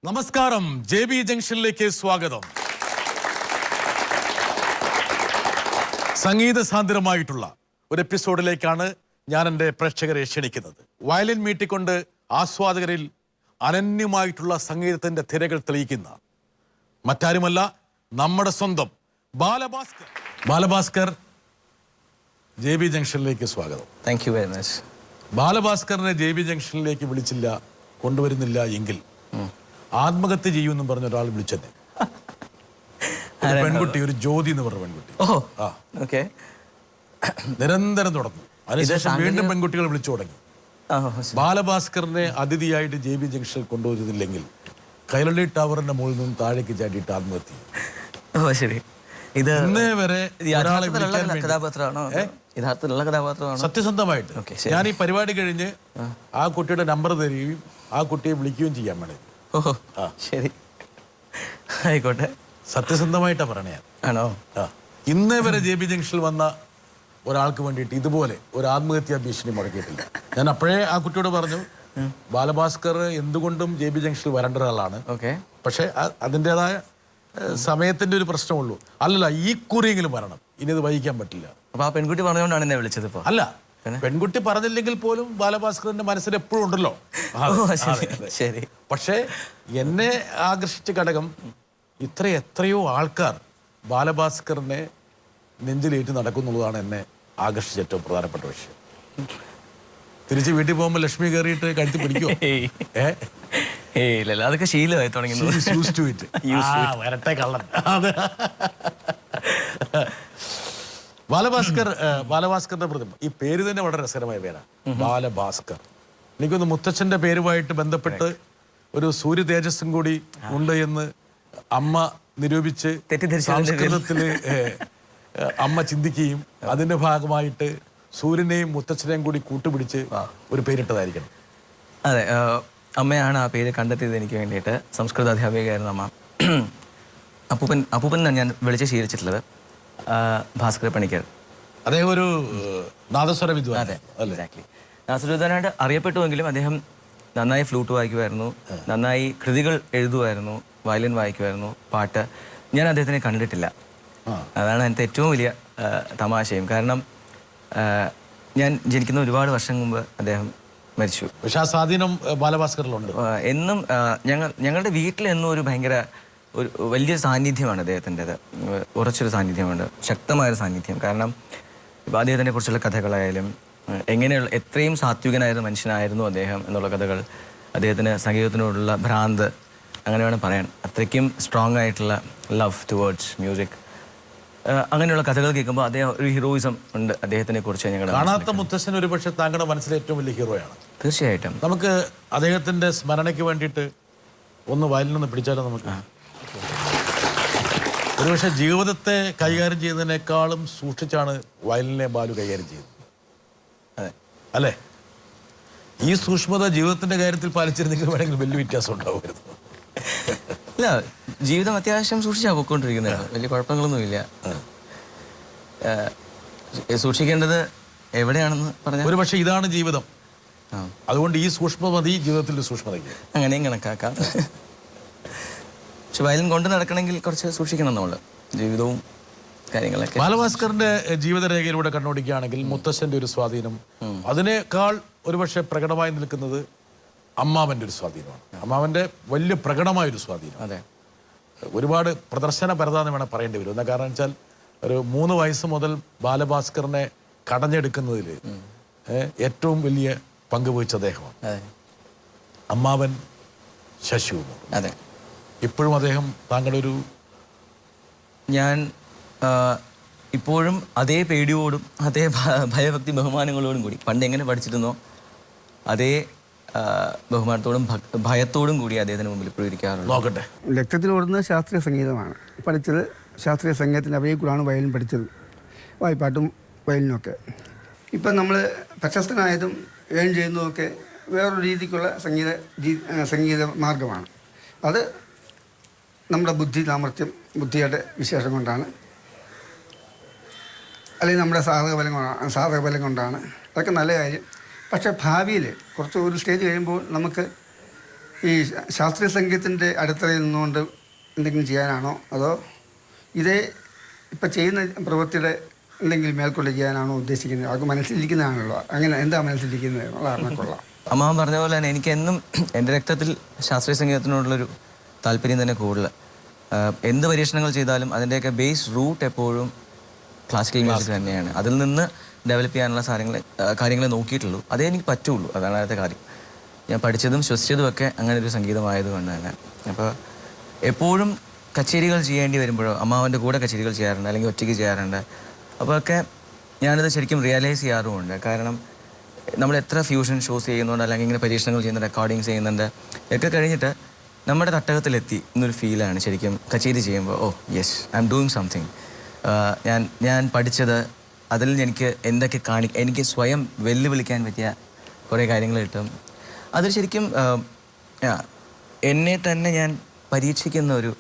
നമസ്കാരം, JB ജംഗ്ഷനിലേക്ക് സ്വാഗതം. സംഗീത സാന്ദ്രമായിട്ടുള്ള ഒരു എപ്പിസോഡിലേക്കാണ് ഞാൻ എൻ്റെ പ്രേക്ഷകരെ ക്ഷണിക്കുന്നത്. വയലിൻ മീട്ടിക്കൊണ്ട് ആസ്വാദകരിൽ അനന്യമായിട്ടുള്ള സംഗീതത്തിന്റെ തിരകൾ തെളിയിക്കുന്ന മറ്റാരുമല്ല, നമ്മുടെ സ്വന്തം ബാലഭാസ്കർ. ബാലഭാസ്കർ, JB ജംഗ്ഷനിലേക്ക് സ്വാഗതം. Thank you very much. ബാലഭാസ്കറിനെ JB ജംഗ്ഷനിലേക്ക് വിളിച്ചില്ല, കൊണ്ടുവരുന്നില്ല എങ്കിൽ ആത്മഹത്യ ചെയ്യുമെന്നും പറഞ്ഞ ഒരാൾ വിളിച്ചെന്നെ. പെൺകുട്ടി, ഒരു ജ്യോതി എന്ന് പറഞ്ഞ പെൺകുട്ടി. നിരന്തരം തുടർന്നു. അതിനുശേഷം വീണ്ടും പെൺകുട്ടികൾ വിളിച്ചു തുടങ്ങി. ബാലഭാസ്കറിനെ അതിഥിയായിട്ട് JB ജംഗ്ഷനിൽ കൊണ്ടുവരുന്നില്ലെങ്കിൽ കൈരളി ടവറിന്റെ മുകളിൽ നിന്നും താഴേക്ക് ചാടിയിട്ട് ആത്മഹത്യ. ഇന്നേ വരെ സത്യസന്ധമായിട്ട് ഞാൻ ഈ പരിപാടി കഴിഞ്ഞ് ആ കുട്ടിയുടെ നമ്പർ തരികയും ആ കുട്ടിയെ വിളിക്കുകയും ചെയ്യാൻ വേണ്ടി. ശരി, ആയിക്കോട്ടെ. സത്യസന്ധമായിട്ടാ പറഞ്ഞ. ആണോ? ഇന്നേ വരെ JB ജംഗ്ഷനിൽ വന്ന ഒരാൾക്ക് വേണ്ടിയിട്ട് ഇതുപോലെ ഒരു ആത്മഹത്യാ ഭീഷണി മുടക്കിയിട്ടില്ല. ഞാൻ അപ്പോഴേ ആ കുട്ടിയോട് പറഞ്ഞു, ബാലഭാസ്കർ എന്തുകൊണ്ടും JB ജംഗ്ഷനിൽ വരേണ്ട ഒരാളാണ്, പക്ഷെ അതിൻ്റെതായ സമയത്തിന്റെ ഒരു പ്രശ്നമുള്ളൂ. അല്ലല്ല, ഈ കുറിയെങ്കിലും വരണം, ഇനി ഇത് വഹിക്കാൻ പറ്റില്ല. അപ്പൊ ആ പെൺകുട്ടി പറഞ്ഞുകൊണ്ടാണ് എന്നെ വിളിച്ചത്. ഇപ്പൊ അല്ല, പെൺകുട്ടി പറഞ്ഞില്ലെങ്കിൽ പോലും ബാലഭാസ്കറിന്റെ മനസ്സിൽ എപ്പോഴും ഉണ്ടല്ലോ. ശരി. പക്ഷേ എന്നെ ആകർഷിച്ച ഘടകം എത്രയോ ആൾക്കാർ ബാലഭാസ്കറിനെ നെഞ്ചിലേറ്റ് നടക്കുന്നുള്ളതാണ് എന്നെ ആകർഷിച്ച ഏറ്റവും പ്രധാനപ്പെട്ട വിഷയം. തിരിച്ച് വീട്ടിൽ പോകുമ്പോൾ ലക്ഷ്മി കയറിയിട്ട് കഴുത്തി പിടിക്കുമോ? അതൊക്കെ ശീലമായി തുടങ്ങി. വരട്ടെ കള്ളൻ. ബാലഭാസ്കറിന്റെ പ്രതിമ, ഈ പേര് തന്നെ വളരെ രസകരമായ പേരാണ്, ബാലഭാസ്കർ. എനിക്കൊന്ന് മുത്തച്ഛന്റെ പേരുമായിട്ട് ബന്ധപ്പെട്ട് ഒരു സൂര്യ തേജസ്സും കൂടി ഉണ്ട് എന്ന് അമ്മ നിരൂപിച്ച് സംസ്കൃതത്തില് അമ്മ ചിന്തിക്കുകയും അതിന്റെ ഭാഗമായിട്ട് സൂര്യനെയും മുത്തച്ഛനെയും കൂടി കൂട്ടുപിടിച്ച് ഒരു പേരിട്ടതായിരിക്കണം. അതെ, അമ്മയാണ് ആ പേര് കണ്ടെത്തിയത് എനിക്ക് വേണ്ടിയിട്ട്. സംസ്കൃത അധ്യാപികയായിരുന്നു അമ്മ. അപ്പൂപ്പൻ ഞാൻ വിളിച്ച് ശീലിച്ചിട്ടുള്ളത് ഭാസ്കര പണിക്കർ. അദ്ദേഹം ഒരു നാദസ്വര വിദ്വാൻ. അതെ, എക്സാക്ട്ലി. നാദസ്വര വിദ്വാനായിട്ട് അറിയപ്പെട്ടുവെങ്കിലും അദ്ദേഹം നന്നായി ഫ്ലൂട്ട് വായിക്കുമായിരുന്നു, നന്നായി കൃതികൾ എഴുതുമായിരുന്നു, വയലിൻ വായിക്കുമായിരുന്നു, പാട്ട്. ഞാൻ അദ്ദേഹത്തിനെ കണ്ടിട്ടില്ല. അതാണ് എൻ്റെ ഏറ്റവും വലിയ തമാശയും. കാരണം ഞാൻ ജനിക്കുന്ന ഒരുപാട് വർഷം മുമ്പ് അദ്ദേഹം മരിച്ചു. പക്ഷെ ആ സ്വാധീനം ബാലഭാസ്കറിലുണ്ട്. എന്നും ഞങ്ങളുടെ വീട്ടിൽ എന്നും ഒരു ഭയങ്കര ഒരു വലിയ സാന്നിധ്യമാണ് അദ്ദേഹത്തിൻ്റെത്. ഉറച്ചൊരു സാന്നിധ്യമുണ്ട്, ശക്തമായൊരു സാന്നിധ്യം. കാരണം ഇപ്പോൾ അദ്ദേഹത്തിനെ കുറിച്ചുള്ള കഥകളായാലും എങ്ങനെയുള്ള എത്രയും സാത്വികനായൊരു മനുഷ്യനായിരുന്നു അദ്ദേഹം എന്നുള്ള കഥകൾ, അദ്ദേഹത്തിന് സംഗീതത്തിനോടുള്ള ഭ്രാന്ത്, അങ്ങനെ വേണം പറയാൻ. അത്രയ്ക്കും സ്ട്രോങ് ആയിട്ടുള്ള ലവ് ടുവേർഡ്സ് മ്യൂസിക്, അങ്ങനെയുള്ള കഥകൾ കേൾക്കുമ്പോൾ അദ്ദേഹം ഒരു ഹീറോയിസം ഉണ്ട് അദ്ദേഹത്തിനെ കുറിച്ച്. ഞങ്ങളുടെ കാണാത്ത മുത്തശ്ശൻ ഒരു പക്ഷേ താങ്കളുടെ മനസ്സിലെ ഏറ്റവും വലിയ ഹീറോയാണ്. തീർച്ചയായിട്ടും. നമുക്ക് അദ്ദേഹത്തിന്റെ സ്മരണയ്ക്ക് വേണ്ടിയിട്ട് ഒന്ന് വയലിനൊന്ന് പിടിച്ചാലോ? നമുക്ക് ഒരുപക്ഷെ ജീവിതത്തെ കൈകാര്യം ചെയ്യുന്നതിനേക്കാളും സൂക്ഷിച്ചാണ് വയലിനെ ബാലു കൈകാര്യം ചെയ്യുന്നത്. അല്ലേ? ഈ സൂക്ഷ്മത ജീവിതത്തിന്റെ കാര്യത്തിൽ പാലിച്ചിരുന്നെങ്കിൽ വേണമെങ്കിൽ വലിയ വ്യത്യാസം ഉണ്ടാവുമായിരുന്നു. ഇല്ല, ജീവിതം അത്യാവശ്യം സൂക്ഷിച്ചാണ് പോയിക്കൊണ്ടിരിക്കുന്നത്. വലിയ കുഴപ്പങ്ങളൊന്നുമില്ല. സൂക്ഷിക്കേണ്ടത് എവിടെയാണെന്ന് പറഞ്ഞാൽ ഒരുപക്ഷെ ഇതാണ് ജീവിതം. അതുകൊണ്ട് ഈ സൂക്ഷ്മത മതി ജീവിതത്തിൽ സൂക്ഷ്മതയ്ക്ക്. അങ്ങനെയും കണക്കാക്കാം. പക്ഷെ വയലിൻ കൊണ്ട് നടക്കണമെങ്കിൽ കുറച്ച് സൂക്ഷിക്കണം നമ്മൾ, ജീവിതവും കാര്യങ്ങളൊക്കെ. ബാലഭാസ്കറിന്റെ ജീവിതരേഖയിലൂടെ കണ്ണോടിക്കുകയാണെങ്കിൽ മുത്തശ്ശന്റെ ഒരു സ്വാധീനം, അതിനേക്കാൾ ഒരുപക്ഷെ പ്രകടമായി നിൽക്കുന്നത് അമ്മാവന്റെ ഒരു സ്വാധീനമാണ്. അമ്മാവന്റെ വലിയ പ്രകടമായൊരു സ്വാധീനം. അതെ, ഒരുപാട് പ്രദർശന പരതാന്ന് വേണം പറയേണ്ടി വരും. എന്താ കാരണം വെച്ചാൽ ഒരു 3 വയസ്സ് മുതൽ ബാലഭാസ്കറിനെ കടഞ്ഞെടുക്കുന്നതിൽ ഏറ്റവും വലിയ പങ്ക് വഹിച്ച അദ്ദേഹമാണ് അമ്മാവൻ ശശികുമാർ. അതെ, ഇപ്പോഴും അദ്ദേഹം താങ്കളുടെ ഒരു... ഞാൻ ഇപ്പോഴും അതേ പേടിയോടും അതേ ഭയഭക്തി ബഹുമാനങ്ങളോടും കൂടി പണ്ട് എങ്ങനെ പഠിച്ചിരുന്നോ അതേ ബഹുമാനത്തോടും ഭയത്തോടും കൂടി അദ്ദേഹത്തിന് മുമ്പിൽ ഇപ്പോഴും ഇരിക്കാറുണ്ട്. നോക്കട്ടെ, രക്തത്തിലോടുന്നത് ശാസ്ത്രീയ സംഗീതമാണ്. പഠിച്ചത് ശാസ്ത്രീയ സംഗീതത്തിൻ്റെ അവയെക്കൂടാണ് വയലിൻ പഠിച്ചത്, വായ്പാട്ടും വയലിനുമൊക്കെ. ഇപ്പം നമ്മൾ പ്രശസ്തനായതും ഏൺ ചെയ്യുന്നതൊക്കെ വേറൊരു രീതിക്കുള്ള സംഗീത മാർഗമാണ്. അത് നമ്മുടെ ബുദ്ധിയുടെ വിശേഷം കൊണ്ടാണ്, അല്ലെങ്കിൽ നമ്മുടെ സാധകബലം കൊണ്ടാണ്. അതൊക്കെ നല്ല കാര്യം. പക്ഷേ ഭാവിയിൽ കുറച്ച് ഒരു സ്റ്റേജ് കഴിയുമ്പോൾ നമുക്ക് ഈ ശാസ്ത്രീയ സംഗീതത്തിൻ്റെ അടിത്തറയിൽ നിന്നുകൊണ്ട് എന്തെങ്കിലും ചെയ്യാനാണോ അതോ ഇതേ ഇപ്പം ചെയ്യുന്ന പ്രവൃത്തിയുടെ എന്തെങ്കിലും മേൽക്കൊണ്ട് ചെയ്യാനാണോ ഉദ്ദേശിക്കുന്നത്? അത് മനസ്സിലിരിക്കുന്നതാണല്ലോ. അങ്ങനെ എന്താ മനസ്സിലിരിക്കുന്നത് എന്നുള്ള അറിഞ്ഞക്കൊള്ളാം. അമ്മാവൻ പറഞ്ഞ പോലെ തന്നെ എനിക്ക് എന്നും എൻ്റെ രക്തത്തിൽ ശാസ്ത്രീയ സംഗീതത്തിനോടുള്ളൊരു താല്പര്യം തന്നെ കൂടുതൽ. എന്ത് പരീക്ഷണങ്ങൾ ചെയ്താലും അതിൻ്റെയൊക്കെ ബേസ് റൂട്ട് എപ്പോഴും ക്ലാസിക്കൽ മ്യൂസിക് തന്നെയാണ്. അതിൽ നിന്ന് ഡെവലപ്പ് ചെയ്യാനുള്ള കാര്യങ്ങളെ നോക്കിയിട്ടുള്ളൂ. അതേ എനിക്ക് പറ്റുള്ളൂ. അതാണ് അടുത്ത കാര്യം. ഞാൻ പഠിച്ചതും ശ്വസിച്ചതും ഒക്കെ അങ്ങനെ ഒരു സംഗീതമായതുകൊണ്ട് തന്നെ. അപ്പോൾ എപ്പോഴും കച്ചേരികൾ ചെയ്യേണ്ടി വരുമ്പോഴോ അമ്മാവൻ്റെ കൂടെ കച്ചേരികൾ ചെയ്യാറുണ്ട്, അല്ലെങ്കിൽ ഒറ്റയ്ക്ക് ചെയ്യാറുണ്ട്. അപ്പോൾ ഒക്കെ ഞാനിത് ശരിക്കും റിയലൈസ് ചെയ്യാറുമുണ്ട്. കാരണം നമ്മൾ എത്ര ഫ്യൂഷൻ ഷോസ് ചെയ്യുന്നുണ്ട്, അല്ലെങ്കിൽ ഇങ്ങനെ പരീക്ഷണങ്ങൾ ചെയ്യുന്നുണ്ട്, റെക്കോർഡിങ്സ് ചെയ്യുന്നുണ്ട്, ഒക്കെ കഴിഞ്ഞിട്ട് നമ്മുടെ തട്ടകത്തിലെത്തി എന്നൊരു ഫീലാണ് ശരിക്കും കച്ചേരി ചെയ്യുമ്പോൾ. Oh yes, I am doing something. ഞാൻ പഠിച്ചത് അതിൽ എനിക്ക് എന്തൊക്കെ എനിക്ക് സ്വയം വെല്ലുവിളിക്കാൻ പറ്റിയ കുറേ കാര്യങ്ങൾ കിട്ടും. അത് ശരിക്കും എന്നെ തന്നെ ഞാൻ പരീക്ഷിക്കുന്ന ഒരു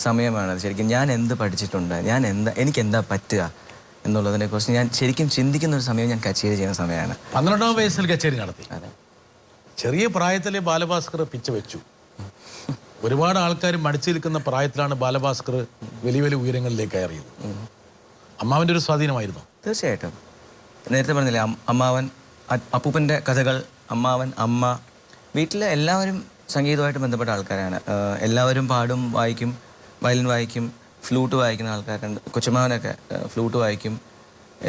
സമയമാണത്. ശരിക്കും ഞാൻ എന്ത് പഠിച്ചിട്ടുണ്ട്, എനിക്കെന്താ പറ്റുക എന്നുള്ളതിനെക്കുറിച്ച് ഞാൻ ശരിക്കും ചിന്തിക്കുന്ന ഒരു സമയം ഞാൻ കച്ചേരി ചെയ്യുന്ന സമയമാണ്. 12ാം വയസ്സിൽ കച്ചേരി നടത്തി. അതെ, ചെറിയ പ്രായത്തിലെ ബാലഭാസ്കർ പിച്ച വെച്ചു. ഒരുപാട് ആൾക്കാർ മടിച്ചു നിൽക്കുന്ന പ്രായത്തിലാണ് ബാലഭാസ്കർ വലിയ വലിയ ഉയരങ്ങളിലേക്ക് കയറിയത്. അമ്മാവൻ്റെ ഒരു സ്വാധീനമായിരുന്നു. തീർച്ചയായിട്ടും. നേരത്തെ പറഞ്ഞില്ലേ, അമ്മാവൻ, അപ്പൂപ്പൻ്റെ കഥകൾ, അമ്മാവൻ, അമ്മ, വീട്ടിലെ എല്ലാവരും സംഗീതവുമായിട്ട് ബന്ധപ്പെട്ട ആൾക്കാരാണ്. എല്ലാവരും പാടും, വായിക്കും, വയലിൻ വായിക്കും, ഫ്ലൂട്ട് വായിക്കുന്ന ആൾക്കാരുണ്ട്. കൊച്ചുമാവനൊക്കെ ഫ്ലൂട്ട് വായിക്കും.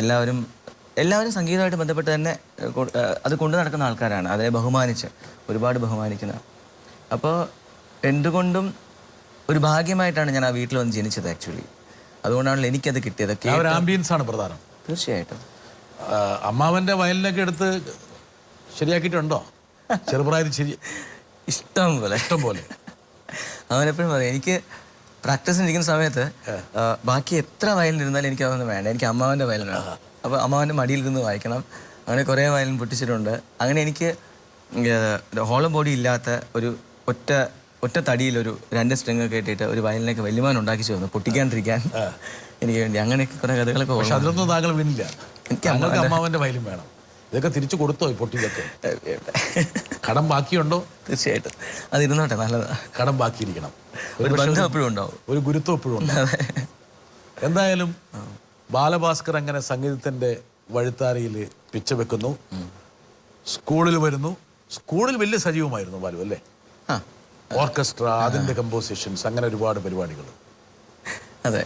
എല്ലാവരും സംഗീതമായിട്ട് ബന്ധപ്പെട്ട് തന്നെ അത് കൊണ്ടു നടക്കുന്ന ആൾക്കാരാണ്. അതിനെ ഒരുപാട് ബഹുമാനിക്കുന്ന. അപ്പോൾ എന്തുകൊണ്ടും ഒരു ഭാഗ്യമായിട്ടാണ് ഞാൻ ആ വീട്ടിൽ വന്ന് ജനിച്ചത് ആക്ച്വലി. അതുകൊണ്ടാണല്ലോ എനിക്കത് കിട്ടിയത്. ആംബിയൻസ് ആണ് പ്രധാനം. തീർച്ചയായിട്ടും. അമ്മാവൻ്റെ വയലിനൊക്കെ എടുത്ത് ശരിയാക്കിയിട്ടുണ്ടോ ചെറുപ്രായത്തിൽ? ഇഷ്ടം പോലെ. അവനെപ്പോഴും പറയും, എനിക്ക് പ്രാക്ടീസിന് ഇരിക്കുന്ന സമയത്ത് ബാക്കി എത്ര വയലിനിരുന്നാലും എനിക്ക് അതൊന്നും വേണ്ട, എനിക്ക് അമ്മാവൻ്റെ വയലിനാണ്. അപ്പോൾ അമ്മാവൻ്റെ മടിയിലിരുന്ന് വായിക്കണം. അങ്ങനെ കുറേ വയലിൻ പൊട്ടിച്ചിട്ടുണ്ട്. അങ്ങനെ എനിക്ക് ഹോളം ബോഡി ഇല്ലാത്ത ഒരു ഒറ്റ തടിയിലൊരു 2 സ്ട്രിങ് കെട്ടിയിട്ട് ഒരു വയലിനൊക്കെ വലിയമാൻ ഉണ്ടാക്കി ചേർന്നു പൊട്ടിക്കാണ്ടിരിക്കാൻ എനിക്ക് വേണ്ടി. അങ്ങനെയൊക്കെ കുറേ കഥകളൊക്കെ. പക്ഷെ അതിലൊന്നും താങ്കൾ വീണില്ല. എനിക്ക് അമ്മാവൻ്റെ വയലും വേണം. ഇതൊക്കെ തിരിച്ചു കൊടുത്തോ? പൊട്ടിയതൊക്കെ കടം ബാക്കിയുണ്ടോ? തീർച്ചയായിട്ടും അതിരുന്നോട്ടെ, നല്ലതാണ്. കടം ബാക്കിയിരിക്കണം. ഒരു ബന്ധം എപ്പോഴും ഉണ്ടാവും, ഒരു ഗുരുത്വം എപ്പോഴും ഉണ്ടാവും. എന്തായാലും ബാലഭാസ്കർ അങ്ങനെ സംഗീതത്തിന്റെ വഴിത്താരയിൽ പിച്ച വെക്കുന്നു. സ്കൂളിൽ വരുന്നു. സ്കൂളിൽ വലിയ സജീവമായിരുന്നു ബാലു, അല്ലേ? ഓർക്കസ്ട്ര, അതിന്റെ കമ്പോസിഷൻസ്, അങ്ങനെ ഒരുപാട് പരിപാടികൾ. അതെ,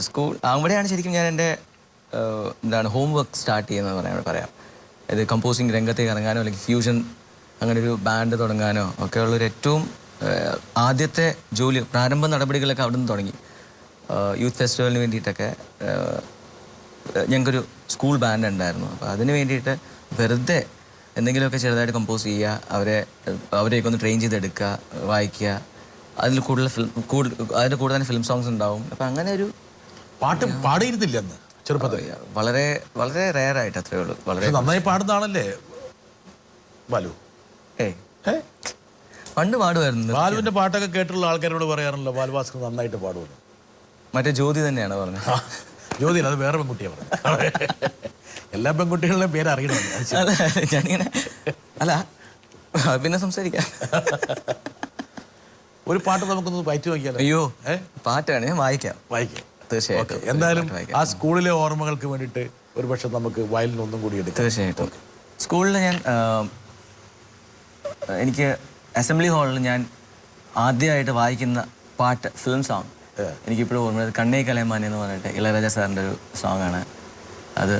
സ്കൂൾ അവിടെയാണ് ശരിക്കും ഞാൻ എൻ്റെ ഹോംവർക്ക് സ്റ്റാർട്ട് ചെയ്യുന്നത് പറയാം. ഇത് കമ്പോസിങ് രംഗത്തേക്ക് ഇറങ്ങാനോ, അല്ലെങ്കിൽ ഫ്യൂഷൻ അങ്ങനെ ഒരു ബാൻഡ് തുടങ്ങാനോ ഒക്കെ ഉള്ളൊരു ഏറ്റവും ആദ്യത്തെ ജോലി, പ്രാരംഭ നടപടികളൊക്കെ അവിടെ നിന്ന് തുടങ്ങി. യൂത്ത് ഫെസ്റ്റിവലിന് വേണ്ടിയിട്ടൊക്കെ ഞങ്ങൾക്കൊരു സ്കൂൾ ബാൻഡ് ഉണ്ടായിരുന്നു. അപ്പോൾ അതിന് വേണ്ടിയിട്ട് വെറുതെ എന്തെങ്കിലുമൊക്കെ ചെറുതായിട്ട് കമ്പോസ് ചെയ്യുക, അവരെയൊക്കെ ഒന്ന് ട്രെയിൻ ചെയ്തെടുക്കുക, വായിക്കുക. അതിൽ അതിൻ്റെ കൂടെ തന്നെ ഫിലിം സോങ്സ് ഉണ്ടാവും. അപ്പം അങ്ങനെ ഒരു പാട്ട് പാടിയിരുന്നില്ല അന്ന് ചെറുപ്പത്തിൽ? വളരെ വളരെ റെയർ ആയിട്ട്, അത്രേ ഉള്ളൂ. വളരെ നന്നായി പാടുന്നതാണല്ലേ ബാലു? പണ്ട് പാടുമായിരുന്നു. ബാലുവിന്റെ പാട്ടൊക്കെ കേട്ടുള്ള ആൾക്കാരോട് പറയാറുണ്ടല്ലോ ബാലഭാസ്കർ നന്നായിട്ട് പാടുമല്ലോ. മറ്റേ ജ്യോതി തന്നെയാണ് പറഞ്ഞത്. ജ്യോതി അത് വേറെ പെൺകുട്ടിയാണ് പറഞ്ഞത്. എല്ലാ പെൺകുട്ടികളുടെയും പേര് അറിയണം. ഞാനിങ്ങനെ അല്ല, പിന്നെ സംസാരിക്കാം. ഒരു പാട്ട് നമുക്കൊന്ന് വായിച്ചു നോക്കിയാലോ? അയ്യോ, പാട്ടാണ്, ഞാൻ വായിക്കാം. തീർച്ചയായിട്ടും. എന്തായാലും ആ സ്കൂളിലെ ഓർമ്മകൾക്ക് വേണ്ടിയിട്ട് ഒരു പക്ഷെ നമുക്ക് വയലിൻ ഒന്നും കൂടി എടുക്കാം. തീർച്ചയായിട്ടും. സ്കൂളിൽ എനിക്ക് അസംബ്ലി ഹാളിൽ ഞാൻ ആദ്യമായിട്ട് വായിക്കുന്ന പാട്ട്, ഫിലിം സോങ്, എനിക്കിപ്പോഴും ഓർമ്മ, കണ്ണേ കലയമാൻ എന്ന് പറഞ്ഞിട്ട് ഇളയരാജ സാറിൻ്റെ ഒരു സോങ്ങാണ്. അത്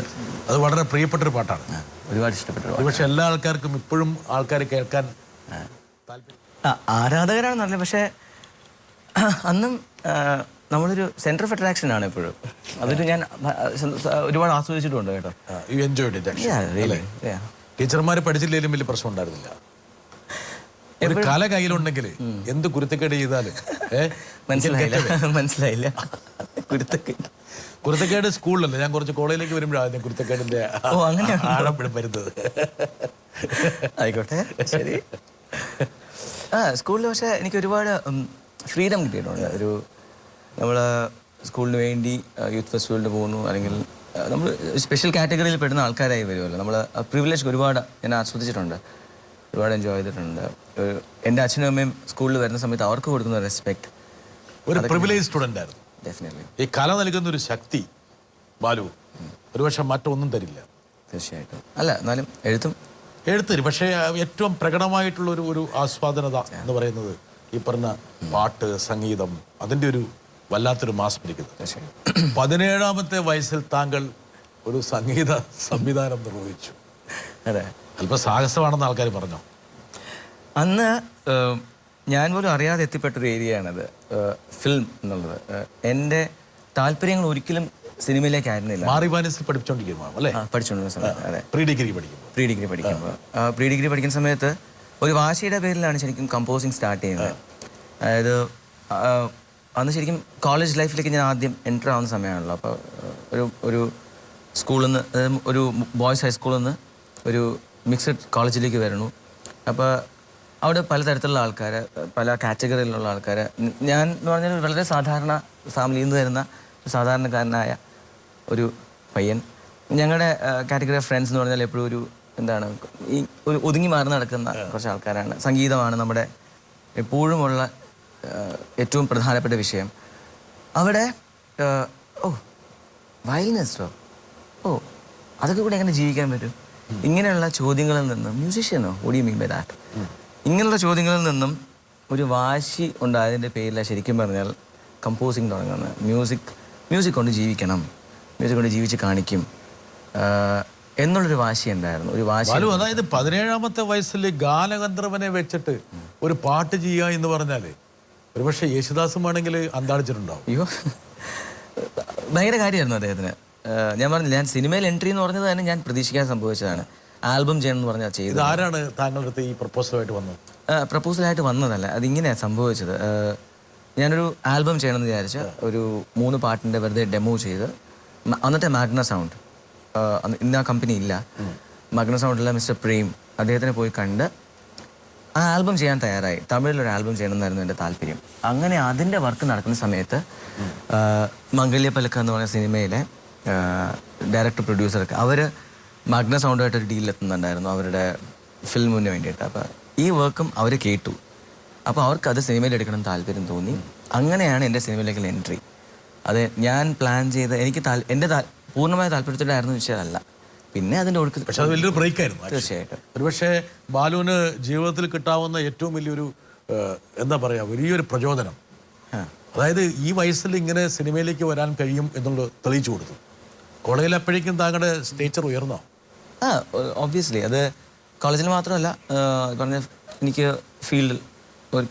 വളരെ പ്രിയപ്പെട്ടൊരു പാട്ടാണ്. ഒരുപാട് ഇഷ്ടപ്പെട്ടു. പക്ഷെ എല്ലാ ആൾക്കാർക്കും ഇപ്പോഴും ആൾക്കാർ കേൾക്കാൻ ആരാധകരാണെന്നല്ല, പക്ഷേ അന്നും നമ്മളൊരു സെന്റർ ഓഫ് അട്രാക്ഷൻ ആണ് എപ്പോഴും. അതൊരു ഞാൻ ഒരുപാട് ആസ്വദിച്ചിട്ടുണ്ട് കേട്ടോ. ടീച്ചർമാർ പഠിച്ചില്ലെങ്കിലും വലിയ പ്രശ്നം ഉണ്ടായിരുന്നില്ല. ഒരു കല കയ്യിലുണ്ടെങ്കിൽ എന്ത് കുരുത്തക്കേട് ചെയ്താലും മനസ്സിലായില്ല. കുരുത്തക്കേട് സ്കൂളിലല്ല, ഞാൻ കുറച്ച് കോളേജിലേക്ക് വരുമ്പോഴാണ് കുരുത്തക്കേടിന്റെ ആഴം വരുന്നത്. ആയിക്കോട്ടെ, ശരി. സ്കൂളിൽ പക്ഷേ എനിക്ക് ഒരുപാട് ഫ്രീഡം കിട്ടിയിട്ടുണ്ട്. നമ്മൾ സ്കൂളിന് വേണ്ടി യൂത്ത് ഫെസ്റ്റിവലിന് പോകുന്നു, അല്ലെങ്കിൽ നമ്മൾ സ്പെഷ്യൽ കാറ്റഗറിയിൽ പെടുന്ന ആൾക്കാരായി വരുമല്ലോ. നമ്മൾ പ്രിവിലേജ് ഒരുപാട് ഞാൻ ആസ്വദിച്ചിട്ടുണ്ട്. ഒരുപാട് എൻജോയ് ചെയ്തിട്ടുണ്ട്. എൻ്റെ അച്ഛനും അമ്മയും സ്കൂളിൽ വരുന്ന സമയത്ത് അവർക്ക് കൊടുക്കുന്ന റെസ്പെക്ട് ഒരു പ്രിവിലേജ് സ്റ്റുഡൻ്റ് ആയിരുന്നു. ഡെഫിനറ്റ്ലി. ഈ കല നൽകുന്ന ഒരു ശക്തി ബാലു ഒരുപക്ഷെ മറ്റൊന്നും തരില്ല. തീർച്ചയായിട്ടും. അല്ല എന്നാലും എഴുത്ത് പക്ഷേ ഏറ്റവും പ്രകടമായിട്ടുള്ള ഒരു ആസ്വാദനത എന്ന് പറയുന്നത് ഈ പറഞ്ഞ പാട്ട്, സംഗീതം, അതിൻ്റെ ഒരു വല്ലാത്തൊരു മാസ് പിടിക്കുന്നത്. 17-ാമത്തെ വയസ്സിൽ താങ്കൾ ഒരു സംഗീത സംവിധാനം നിർവഹിച്ചു. അതെ, അല്പം സാഹസമാണെന്ന് ആൾക്കാർ പറഞ്ഞോ? അന്ന് ഞാൻ പോലും അറിയാതെ എത്തിപ്പെട്ടൊരു ഏരിയയാണത്, ഫിലിം എന്നുള്ളത്. എൻ്റെ താല്പര്യങ്ങൾ ഒരിക്കലും സിനിമയിലേക്കായിരുന്നില്ല. മാറിവാനിസിൽ പഠിപ്പിച്ചോണ്ടിരിക്കുമ്പോൾ അല്ലേ? പഠിച്ചുകൊണ്ടിരുന്ന സമയത്ത്. അതെ, പ്രീ ഡിഗ്രി പഠിക്കുന്ന സമയത്ത് ഒരു വാശിയുടെ പേരിലാണ് ശരിക്കും കമ്പോസിങ് സ്റ്റാർട്ട് ചെയ്യുന്നത്. അതായത് അന്ന് ശരിക്കും കോളേജ് ലൈഫിലേക്ക് ഞാൻ ആദ്യം എൻ്റർ ആവുന്ന സമയമാണല്ലോ. അപ്പോൾ ഒരു സ്കൂളിൽ നിന്ന്, ഒരു ബോയ്സ് ഹൈസ്കൂളിൽ നിന്ന് ഒരു മിക്സഡ് കോളേജിലേക്ക് വരണു. അപ്പോൾ അവിടെ പലതരത്തിലുള്ള ആൾക്കാർ, പല കാറ്റഗറിയിലുള്ള ആൾക്കാർ. ഞാൻ എന്ന് പറഞ്ഞാൽ വളരെ സാധാരണ ഫാമിലിയിൽ നിന്ന് വരുന്ന സാധാരണക്കാരനായ ഒരു പയ്യൻ. ഞങ്ങളുടെ കാറ്റഗറി ഓഫ് ഫ്രണ്ട്സ് എന്ന് പറഞ്ഞാൽ എപ്പോഴും ഒരു എന്താണ്, ഈ ഒരു ഒതുങ്ങി മാറി നടക്കുന്ന കുറച്ച് ആൾക്കാരാണ്. സംഗീതമാണ് നമ്മുടെ എപ്പോഴുമുള്ള ഏറ്റവും പ്രധാനപ്പെട്ട വിഷയം. അവിടെ വയലിനിസ്റ്റോ, അതൊക്കെ കൂടെ എങ്ങനെ ജീവിക്കാൻ പറ്റും? ഇങ്ങനെയുള്ള ചോദ്യങ്ങളിൽ നിന്നും, മ്യൂസിഷ്യനോ, what do you mean by that, ഇങ്ങനെയുള്ള ചോദ്യങ്ങളിൽ നിന്നും ഒരു വാശി ഉണ്ടായതിൻ്റെ പേരിലാണ് ശരിക്കും പറഞ്ഞാൽ കമ്പോസിങ് തുടങ്ങുന്നത്. മ്യൂസിക് കൊണ്ട് ജീവിക്കണം, മ്യൂസിക് കൊണ്ട് ജീവിച്ച് കാണിക്കും എന്നുള്ളൊരു വാശി ഉണ്ടായിരുന്നു. ഒരു വാശി. അതായത് 17-ാമത്തെ വയസ്സിൽ ഗാനഗന്ധർവനെ വെച്ചിട്ട് ഒരു പാട്ട് ചെയ്യുക എന്ന് പറഞ്ഞാൽ ഒരുപക്ഷെ യേശുദാസുമാണെങ്കിൽ അന്താളിച്ചിട്ടുണ്ടാവും. അയ്യോ, ഭയങ്കര കാര്യമായിരുന്നു അദ്ദേഹത്തിന്. ഞാൻ പറഞ്ഞില്ല, ഞാൻ സിനിമയിൽ എൻട്രി എന്ന് പറഞ്ഞത് തന്നെ ഞാൻ പ്രതീക്ഷിക്കാൻ സംഭവിച്ചതാണ്. ആൽബം ചെയ്യണം എന്ന് പറഞ്ഞാൽ ചെയ്തത്. ആരാണ് താങ്കളുടെ അടുത്ത് ഈ പ്രപ്പോസലായിട്ട് വന്നത്? പ്രപ്പോസലായിട്ട് വന്നതല്ല, അതിങ്ങനെയാണ് സംഭവിച്ചത്. ഞാനൊരു ആൽബം ചെയ്യണമെന്ന് വിചാരിച്ച് ഒരു 3 പാട്ടിൻ്റെ വെറുതെ ഡെമോ ചെയ്ത്, അന്നത്തെ മാഗ്ന സൗണ്ട്, ഇന്ന് ആ കമ്പനി ഇല്ല, മാഗ്ന സൗണ്ടിലെ മിസ്റ്റർ പ്രേം, അദ്ദേഹത്തിനെ പോയി കണ്ട് ആ ആൽബം ചെയ്യാൻ തയ്യാറായി. തമിഴിലൊരു ആൽബം ചെയ്യണമെന്നായിരുന്നു എൻ്റെ താല്പര്യം. അങ്ങനെ അതിൻ്റെ വർക്ക് നടക്കുന്ന സമയത്ത് മംഗല്യപ്പലക്ക എന്ന് പറഞ്ഞ സിനിമയിലെ ഡയറക്ടർ, പ്രൊഡ്യൂസറൊക്കെ അവർ മാഗ്ന സൗണ്ടുമായിട്ടൊരു ഡീലെത്തുന്നുണ്ടായിരുന്നു അവരുടെ ഫിലിമിന് വേണ്ടിയിട്ട്. അപ്പോൾ ഈ വർക്കും അവർ കേട്ടു. അപ്പോൾ അവർക്ക് അത് സിനിമയിൽ എടുക്കണം താല്പര്യം തോന്നി. അങ്ങനെയാണ് എൻ്റെ സിനിമയിലേക്കുള്ള എൻട്രി. അത് ഞാൻ പ്ലാൻ ചെയ്ത് എനിക്ക് എൻ്റെ പൂർണ്ണമായ താല്പര്യത്തിലായിരുന്നു വെച്ചാലല്ല, പിന്നെ അതിൻ്റെ ഒഴുക്ക്. പക്ഷെ അത് വലിയൊരു ബ്രേക്കായിരുന്നു. തീർച്ചയായിട്ടും. ഒരുപക്ഷെ ബാലുവിന് ജീവിതത്തിൽ കിട്ടാവുന്ന ഏറ്റവും വലിയൊരു എന്താ പറയുക, വലിയൊരു പ്രചോദനം. അതായത് ഈ വയസ്സിൽ ഇങ്ങനെ സിനിമയിലേക്ക് വരാൻ കഴിയും എന്നുള്ളത് തെളിയിച്ചു കൊടുത്തു. കോളേജിൽ അപ്പോഴേക്കും താങ്കളുടെ സ്റ്റേച്ചർ ഉയർന്നോ? ഒബ്വിയസ്ലി. അത് കോളേജിൽ മാത്രമല്ല, പറഞ്ഞ എനിക്ക് ഫീൽഡിൽ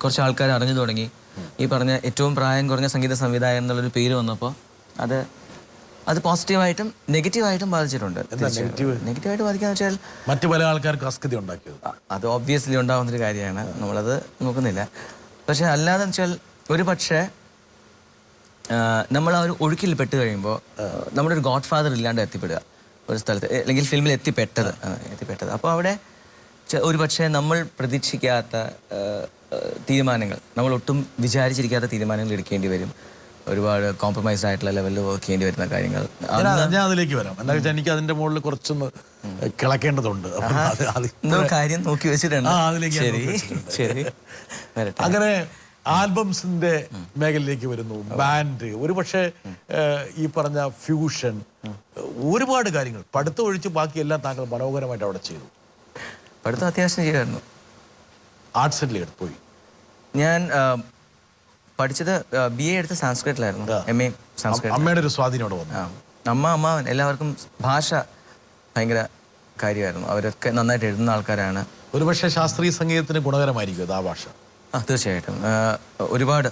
കുറച്ച് ആൾക്കാർ അറിഞ്ഞു തുടങ്ങി. ഈ പറഞ്ഞ ഏറ്റവും പ്രായം കുറഞ്ഞ സംഗീത സംവിധായകൻ എന്നുള്ളൊരു പേര് വന്നപ്പോൾ അത് പോസിറ്റീവായിട്ടും നെഗറ്റീവായിട്ടും ബാധിച്ചിട്ടുണ്ട്. നെഗറ്റീവായിട്ട് ബാധിക്കാന്ന് വെച്ചാൽ മറ്റു പല ആൾക്കാർക്ക് അസ്കതി ഉണ്ടാക്കിയത് അത് ഒബ്വിയസ്ലി ഉണ്ടാകുന്നൊരു കാര്യമാണ്, നമ്മളത് നോക്കുന്നില്ല. പക്ഷെ അല്ലാതെ വെച്ചാൽ ഒരു പക്ഷേ നമ്മൾ ആ ഒരു ഒഴുക്കിൽ പെട്ട് കഴിയുമ്പോൾ നമ്മുടെ ഒരു ഗോഡ് ഫാദർ ഇല്ലാണ്ട് എത്തിപ്പെടുക ഒരു സ്ഥലത്ത്, അല്ലെങ്കിൽ ഫിലിമിൽ എത്തിപ്പെട്ടത്. അപ്പോൾ അവിടെ ഒരു പക്ഷേ നമ്മൾ പ്രതീക്ഷിക്കാത്ത തീരുമാനങ്ങൾ, നമ്മൾ ഒട്ടും വിചാരിച്ചിരിക്കാത്ത തീരുമാനങ്ങൾ എടുക്കേണ്ടി വരും. ഒരുപാട് കോംപ്രമൈസ്ഡ് ആയിട്ടുള്ള ലെവലിൽ വർക്ക് ചെയ്യേണ്ടി വരുന്ന കാര്യങ്ങൾ. ഞാൻ അതിലേക്ക് വരാം. എന്താ വെച്ചാൽ എനിക്ക് അതിന്റെ മുകളിൽ കുറച്ചൊന്ന് കിളക്കേണ്ടതുണ്ട്. കാര്യം നോക്കി വെച്ചിട്ടുണ്ട്. ശരി. അങ്ങനെ ആൽബംസിന്റെ മേഖലയിലേക്ക് വരുന്നു, ബാൻഡ്, ഒരുപക്ഷെ ഈ പറഞ്ഞ ഫ്യൂഷൻ, ഒരുപാട് കാര്യങ്ങൾ. പഠിത്തം ഒഴിച്ച് ബാക്കിയെല്ലാം താങ്കൾ മനോഹരമായിട്ട് അവിടെ ചെയ്തു. പഠിത്തം അത്യാവശ്യം ചെയ്യുമായിരുന്നു. ആർട്സ് സെന്ററിൽ പോയി. ഞാൻ പഠിച്ചത് BA എടുത്ത് സാൻസ്ക്രിറ്റിലായിരുന്നു. MA സാൻസ്ക്രിറ്റ്. അമ്മയുടെ ഒരു സ്വാധീനം അവിടെ വന്നു. അമ്മ എല്ലാവർക്കും ഭാഷ ഭയങ്കര കാര്യമായിരുന്നു. അവരൊക്കെ നന്നായിട്ട് എഴുതുന്ന ആൾക്കാരാണ്. ഒരുപക്ഷെ ശാസ്ത്രീയ സംഗീതത്തിന് ഗുണകരമായിരിക്കും ആ ഭാഷ. തീർച്ചയായിട്ടും. ഒരുപാട്.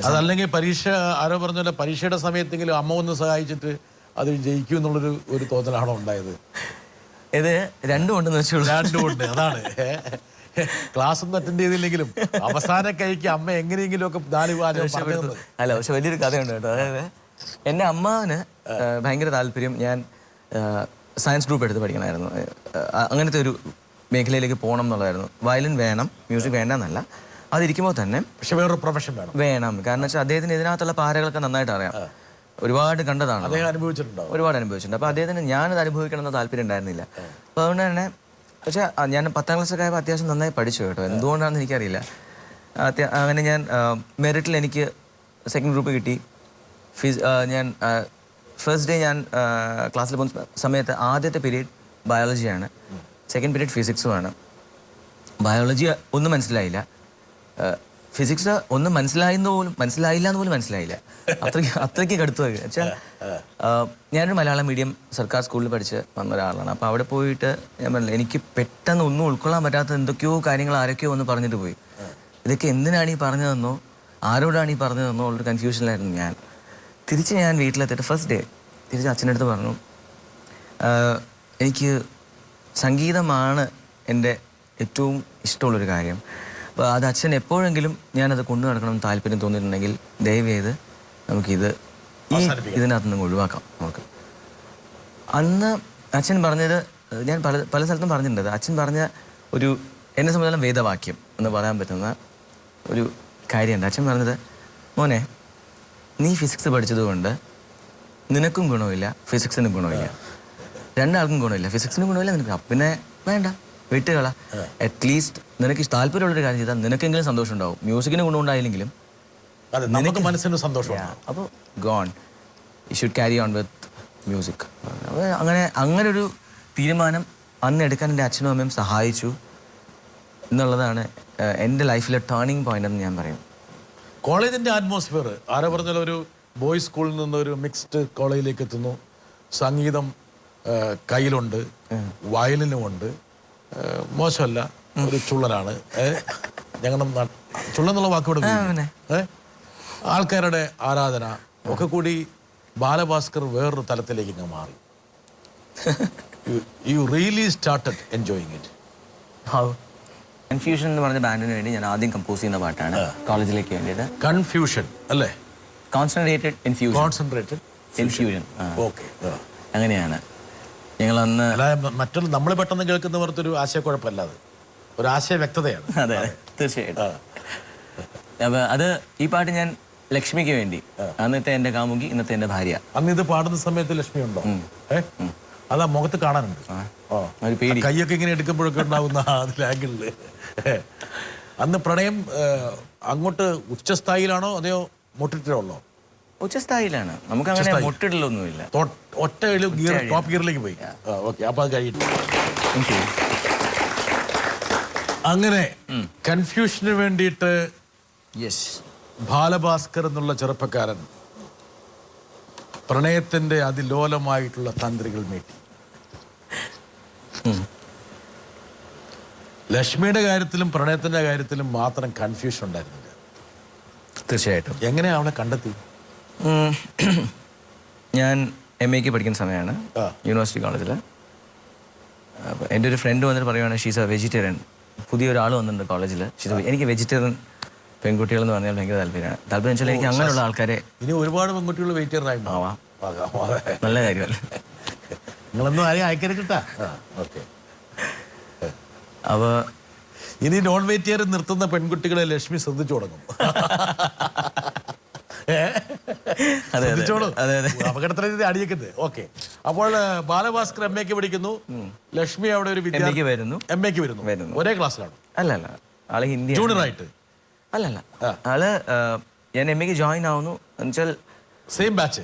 അതല്ലെങ്കിൽ പരീക്ഷ, ആരോ പറഞ്ഞ പരീക്ഷയുടെ സമയത്തെങ്കിലും അമ്മ ഒന്ന് സഹായിച്ചിട്ട് അത് ജയിക്കും എന്നുള്ളൊരു തോന്നലാണോ ഉണ്ടായത്? ഇത് രണ്ടും ഉണ്ടെന്ന് വെച്ചോളൂ. രണ്ടും ഉണ്ട്. അതാണ്, ക്ലാസ് ഒന്നും അറ്റൻഡ് ചെയ്തില്ലെങ്കിലും അവസാന കഴിക്ക് അമ്മ എങ്ങനെയെങ്കിലും ഒക്കെ 4 വാരം പറഞ്ഞത്. അല്ല, പക്ഷെ വലിയൊരു കഥയുണ്ട് കേട്ടോ. അതായത് എൻ്റെ അമ്മാവന് ഭയങ്കര താല്പര്യം, ഞാൻ സയൻസ് ഗ്രൂപ്പ് എടുത്ത് പഠിക്കണമായിരുന്നു, അങ്ങനത്തെ ഒരു മേഖലയിലേക്ക് പോകണം എന്നുള്ളതായിരുന്നു. വയലിൻ വേണം, മ്യൂസിക് വേണ്ട എന്നല്ല, അതിരിക്കുമ്പോൾ തന്നെ പക്ഷെ വേറൊരു പ്രൊഫഷൻ വേണം. കാരണം വെച്ചാൽ അദ്ദേഹത്തിന് ഇതിനകത്തുള്ള പാരകളൊക്കെ നന്നായിട്ട് അറിയാം, ഒരുപാട് കണ്ടതാണ്, ഒരുപാട് അനുഭവിച്ചിട്ടുണ്ട്. അപ്പോൾ അദ്ദേഹത്തിന് ഞാനത് അനുഭവിക്കണം എന്ന താല്പര്യം ഉണ്ടായിരുന്നില്ല. അപ്പോൾ അതുകൊണ്ട് തന്നെ പക്ഷേ ഞാൻ 10ാം ക്ലാസ്സൊക്കെ ആയപ്പോൾ അത്യാവശ്യം നന്നായി പഠിച്ചു കേട്ടോ, എന്തുകൊണ്ടാണെന്ന് എനിക്കറിയില്ല. അങ്ങനെ ഞാൻ മെറിറ്റിൽ എനിക്ക് സെക്കൻഡ് ഗ്രൂപ്പ് കിട്ടി. ഞാൻ ഫസ്റ്റ് ഡേ ഞാൻ ക്ലാസ്സിൽ പോകുന്ന സമയത്ത് ആദ്യത്തെ പീരീഡ് ബയോളജിയാണ്, സെക്കൻഡ് പീരീഡ് ഫിസിക്സുമാണ്. ബയോളജി ഒന്നും മനസ്സിലായില്ല, ഫിസിക്സ് ഒന്നും മനസ്സിലായില്ല എന്ന് പോലും മനസ്സിലായില്ല. അത്രയ്ക്ക് കടുത്തുപോയി. വെച്ചാൽ ഞാനൊരു മലയാളം മീഡിയം സർക്കാർ സ്കൂളിൽ പഠിച്ച് വന്ന ഒരാളാണ്. അപ്പോൾ അവിടെ പോയിട്ട് ഞാൻ പറഞ്ഞില്ല, എനിക്ക് പെട്ടെന്ന് ഒന്നും ഉൾക്കൊള്ളാൻ പറ്റാത്ത എന്തൊക്കെയോ കാര്യങ്ങൾ ആരൊക്കെയോ ഒന്ന് പറഞ്ഞിട്ട് പോയി. ഇതൊക്കെ എന്തിനാണ് ഈ പറഞ്ഞതെന്നോ ആരോടാണ് ഈ പറഞ്ഞതെന്നോ ഉള്ളൊരു കൺഫ്യൂഷനിലായിരുന്നു ഞാൻ. തിരിച്ച് ഞാൻ വീട്ടിലെത്തിയിട്ട് ഫസ്റ്റ് ഡേ തിരിച്ച് അച്ഛൻ്റെ അടുത്ത് പറഞ്ഞു, എനിക്ക് സംഗീതമാണ് എൻ്റെ ഏറ്റവും ഇഷ്ടമുള്ളൊരു കാര്യം. അപ്പോൾ അത് അച്ഛൻ എപ്പോഴെങ്കിലും ഞാനത് കൊണ്ടു നടക്കണം താല്പര്യം തോന്നിയിട്ടുണ്ടെങ്കിൽ ദയവ് ചെയ്ത് നമുക്കിത് ഇതിനകത്ത് നിന്ന് ഒഴിവാക്കാം നമുക്ക്. അന്ന് അച്ഛൻ പറഞ്ഞത് ഞാൻ പല സ്ഥലത്തും പറഞ്ഞിട്ടുണ്ട്. അച്ഛൻ പറഞ്ഞ ഒരു എന്നെ സംബന്ധിച്ചുള്ള വേദവാക്യം എന്ന് പറയാൻ പറ്റുന്ന ഒരു കാര്യമുണ്ട്. അച്ഛൻ പറഞ്ഞത്, മോനെ നീ ഫിസിക്സ് പഠിച്ചതുകൊണ്ട് നിനക്കും ഗുണമില്ല ഫിസിക്സിനും ഗുണമില്ല, രണ്ടാൾക്കും ഗുണമില്ല, ഫിസിക്സിനും ഗുണമില്ല നിനക്ക്, പിന്നെ വേണ്ട വിട്ടുകള. അറ്റ്ലീസ്റ്റ് നിനക്ക് താല്പര്യമുള്ളൊരു കാര്യം ചെയ്താൽ നിനക്കെങ്കിലും സന്തോഷം ഉണ്ടാവും. മ്യൂസിക്കിന് ഗുണമുണ്ടായില്ലെങ്കിലും നമുക്ക് മനസ്സിന് സന്തോഷം. അപ്പോൾ gone you should carry on with music. അങ്ങനെ ഒരു തീരുമാനം അന്ന് എടുക്കാൻ എൻ്റെ അച്ഛനും അമ്മയും സഹായിച്ചു എന്നുള്ളതാണ് എൻ്റെ ലൈഫിലെ ടേണിംഗ് പോയിന്റ് എന്ന് ഞാൻ പറയും. കോളേജിൻ്റെ അറ്റ്മോസ്ഫിയർ ആരോ പറഞ്ഞാൽ ഒരു ബോയ്സ് സ്കൂളിൽ നിന്ന് ഒരു മിക്സ്ഡ് കോളേജിലേക്ക് എത്തുന്നു. സംഗീതം കയ്യിലുണ്ട്, വയലിനുമുണ്ട്, മോശമല്ല, ഒരു ചുള്ളനാണ്. ഞങ്ങളുടെ ചുള്ളെന്നുള്ള വാക്കോട് ആൾക്കാരുടെ ആരാധന ഒക്കെ കൂടി ബാലഭാസ്കർ വേറൊരു തലത്തിലേക്ക് അങ്ങ് മാറി. You really started enjoying it. Confusion എന്ന് പറഞ്ഞ ബാൻഡിന് വേണ്ടി ഞാൻ ആദ്യം കമ്പോസ് ചെയ്യുന്ന പാട്ടാണ് കോളേജിലേക്ക് വേണ്ടിയത്. കൺഫ്യൂഷൻ അല്ലേ? Concentrated infusion. ഓക്കെ, അങ്ങനെയാണ് ഞങ്ങൾ അന്ന്. മറ്റുള്ള നമ്മൾ പെട്ടെന്ന് കേൾക്കുന്നവർക്കൊരു ആശയക്കുഴപ്പമല്ല, അത് ഒരു ആശയ വ്യക്തതയാണ്. അതെ തീർച്ചയായിട്ടും. അപ്പൊ അത് ഈ പാട്ട് ഞാൻ ലക്ഷ്മിക്ക് വേണ്ടി, അന്നത്തെ എന്റെ കാമുകി ഇന്നത്തെ എന്റെ ഭാര്യ. അന്ന് ഇത് പാടുന്ന സമയത്ത് ലക്ഷ്മി ഉണ്ടോ? അതാ മുഖത്ത് കാണാനുണ്ട്. കൈയൊക്കെ ഇങ്ങനെ എടുക്കുമ്പോഴൊക്കെ ഉണ്ടാവുന്ന അതിലാങ്കിളില്. അന്ന് പ്രണയം അങ്ങോട്ട് ഉച്ചസ്ഥായിലാണോ അതെയോ മുട്ടിട്ടുള്ളോ? ഉച്ചസ്ഥായിലാണ്. നമുക്ക് അങ്ങനെ മുട്ടിടലൊന്നുമില്ല. ഒറ്റ ടോപ്പ് ഗിയറിലേക്ക് പോയി. ഓക്കെ, അപ്പൊ അത് കഴിയിട്ടു. അങ്ങനെ കൺഫ്യൂഷന് വേണ്ടിയിട്ട് ബാലഭാസ്കർ എന്നുള്ള ചെറുപ്പക്കാരൻ പ്രണയത്തിന്റെ അതിലോലമായിട്ടുള്ള തന്ത്രികൾ മീട്ടി. ലക്ഷ്മിയുടെ കാര്യത്തിലും പ്രണയത്തിന്റെ കാര്യത്തിലും മാത്രം കൺഫ്യൂഷൻ ഉണ്ടായിരുന്നില്ല. തീർച്ചയായിട്ടും. എങ്ങനെയാ അവളെ കണ്ടെത്തി? ഞാൻ MA പഠിക്കുന്ന സമയമാണ് യൂണിവേഴ്സിറ്റി കോളേജിൽ. അപ്പോൾ എൻ്റെ ഒരു ഫ്രണ്ട് വന്നിട്ട് പറയുകയാണ്, ഷീസ് എ വെജിറ്റേറിയൻ. പുതിയൊരാൾ വന്നിട്ടുണ്ട് കോളേജിൽ. എനിക്ക് വെജിറ്റേറിയൻ പെൺകുട്ടികൾ എന്ന് പറഞ്ഞാൽ ഭയങ്കര താല്പര്യം വെച്ചാൽ എനിക്ക് അങ്ങനെയുള്ള ആൾക്കാരെ. ഇനി ഒരുപാട് പെൺകുട്ടികൾ വെജിറ്റേറിയൻ ആവാം, നല്ല കാര്യമല്ല. നിങ്ങളൊന്നും ആരെയും അയക്കരുട്ടാ. ഓക്കെ, അപ്പോൾ ഇനി നോൺ വെജിറ്റേറിയൻ നിർത്തുന്ന പെൺകുട്ടികളെ ലക്ഷ്മി ശ്രദ്ധിച്ചു തുടങ്ങും. അപകടത്തിൽ അടിയിക്കുന്നത്. ഓക്കെ, അപ്പോൾ ബാലഭാസ്കർ MA പഠിക്കുന്നു, ലക്ഷ്മി അവിടെ ഒരു MA വരുന്നു. ഒരേ ക്ലാസ്സിലാണ്? അല്ല, ആള് ഹിന്ദി ജൂനിയർ ആയിട്ട്. അല്ലല്ല, ആള് ഞാൻ MA ജോയിൻ ആവുന്നു എന്നുവെച്ചാൽ സെയിം ബാച്ച്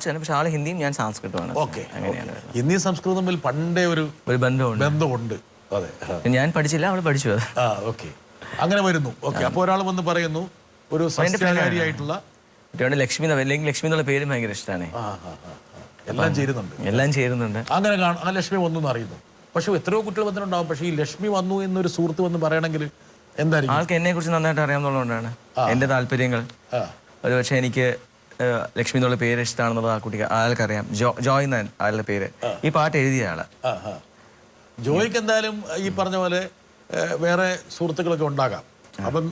ആണ്. പക്ഷെ ആള് ഹിന്ദിയും ഞാൻ സംസ്കൃതമാണ്. ഓക്കെ, അങ്ങനെയാണ്. ഹിന്ദി സംസ്കൃതം തമ്മിൽ പണ്ടേ ഒരു ബന്ധമുണ്ട്. അതെ, ഞാൻ പഠിച്ചില്ല, അവള് പഠിച്ചു. ഓക്കെ, അങ്ങനെ വരുന്നു. ഓക്കെ, അപ്പോൾ ഒരാൾ വന്ന് പറയുന്നു ഒരു സസ്യകാരിയായിട്ടുള്ള ലക്ഷ്മി എന്നുള്ള പേര് ഭയങ്കര ഇഷ്ടമാണ്. എല്ലാം ചേരുന്നുണ്ട്. അങ്ങനെ ലക്ഷ്മി വന്നു എന്ന് അറിയുന്നു. പക്ഷെ എത്രയോ കുട്ടികൾ വന്നിട്ടുണ്ടാവും. പക്ഷെ ഈ ലക്ഷ്മി വന്നു എന്നൊരു സുഹൃത്ത് വന്ന് പറയണമെങ്കിൽ എന്തായിരിക്കും? ആൾക്ക് എന്നെ കുറിച്ച് നന്നായിട്ട് അറിയാവുന്നതുകൊണ്ടാണ്. എന്റെ താല്പര്യങ്ങൾ ഒരു പക്ഷെ എനിക്ക് ലക്ഷ്മി എന്നുള്ള പേര് ഇഷ്ടമാണെന്നുള്ളത് ആ കുട്ടിക്ക് ആൾക്കറിയാം. ജോയ് എന്നാണ് ആളുടെ പേര്. ഈ പാട്ട് എഴുതിയ ആള്. ജോയ്ക്ക് എന്തായാലും ഈ പറഞ്ഞ പോലെ വേറെ സുഹൃത്തുക്കളൊക്കെ ഉണ്ടാകാം. അപ്പം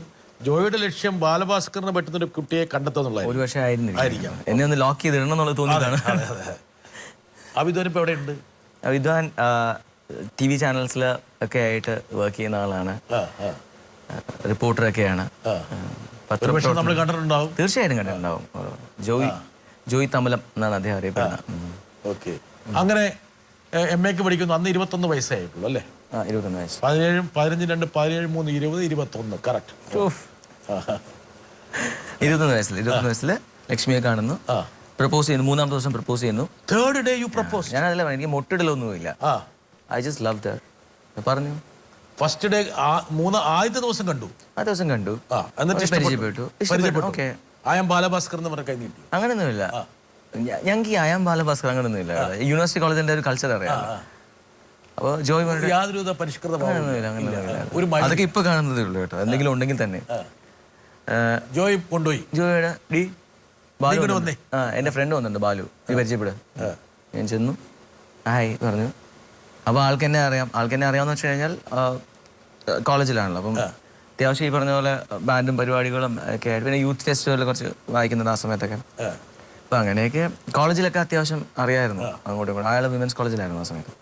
ജോയിയുടെ ലക്ഷ്യം ബാലഭാസ്കറിനെ പറ്റുന്നൊരു കുട്ടിയെ കണ്ടെത്തുന്നുള്ള ഒരു പക്ഷേ ആയിരിക്കാം. എന്നെ ഒന്ന് ലോക്ക് ചെയ്തിടണം എന്നുള്ളത് തോന്നിയതാണ്. അവിദ്വാൻ ഇപ്പൊ എവിടെ ഉണ്ട്? അവിദ്വാൻ TV ചാനൽസിൽ ഒക്കെ ആയിട്ട് വർക്ക് ചെയ്യുന്ന ആളാണ്, റിപ്പോർട്ടറൊക്കെയാണ്. നമ്മൾ കണ്ടിട്ടുണ്ടാവും. തീർച്ചയായിട്ടും കണ്ടിട്ടുണ്ടാവും. ജോയ് തമലം എന്നാണ് അദ്ദേഹം അറിയപ്പെടുന്നത്. ഓക്കെ, അങ്ങനെ MA പഠിക്കുന്നു. അന്ന് 21 വയസ്സേ ആയിട്ടുള്ളൂ അല്ലേ? 21 വയസ്സ്. 17, 15, 2, 17, 3, 20, 21 കറക്റ്റ്. 21 വയസ്സിൽ ലക്ഷ്മിയെ കാണുന്നു, പ്രപ്പോസ് ചെയ്യുന്നു. 3-ാമത്തെ ദിവസം പ്രപ്പോസ് ചെയ്യുന്നു. Third day you propose? ഞാൻ അതല്ല, എനിക്ക് മൊട്ടിടലൊന്നുമില്ല. ഐ ജസ്റ്റ് ലവ് ദർ പറഞ്ഞു. ഫസ്റ്റ് ഡേ ആദ്യത്തെ ദിവസം കണ്ടു. ആ ദിവസം കണ്ടു, എന്നിട്ട് പരിചയപ്പെട്ടു. ഓക്കെ, ആയം ബാലഭാസ്കർ എന്ന് പറഞ്ഞ കൈ നീട്ടി. അങ്ങനെയൊന്നുമില്ല. ഞങ്ങൾക്ക് ഈ ആയം ബാലഭാസ്കർ അങ്ങനെയൊന്നുമില്ല. യൂണിവേഴ്സിറ്റി കോളേജിന്റെ ഒരു കൾച്ചർ അറിയാം. അപ്പോൾ ജോയ് യാതൊരു പരിഷ്കൃത അതൊക്കെ ഇപ്പൊ കാണുന്നതേ ഉള്ളൂ കേട്ടോ. എന്തെങ്കിലും ഉണ്ടെങ്കിൽ തന്നെ. ജോയ് കൊണ്ടുപോയി. ജോയുടെ എന്റെ ഫ്രണ്ട് വന്നിട്ടുണ്ട്, ബാലു, നീ പരിചയപ്പെടുക. ഞാൻ ചെന്നു, ഹായ് പറഞ്ഞു. അപ്പോൾ ആൾക്കെന്നെ അറിയാമെന്ന് വെച്ച് കഴിഞ്ഞാൽ കോളേജിലാണല്ലോ. അപ്പം അത്യാവശ്യം ഈ പറഞ്ഞ പോലെ ബാൻഡും പരിപാടികളും ഒക്കെ ആയിട്ട്, പിന്നെ യൂത്ത് ഫെസ്റ്റിവലിൽ കുറച്ച് വായിക്കുന്നുണ്ട് ആ സമയത്തൊക്കെ. അപ്പം അങ്ങനെയൊക്കെ കോളേജിലൊക്കെ അത്യാവശ്യം അറിയാമായിരുന്നു അങ്ങോട്ടും ഇങ്ങോട്ടും. അയാൾ വിമൻസ് കോളേജിലായിരുന്നു ആ സമയത്ത്.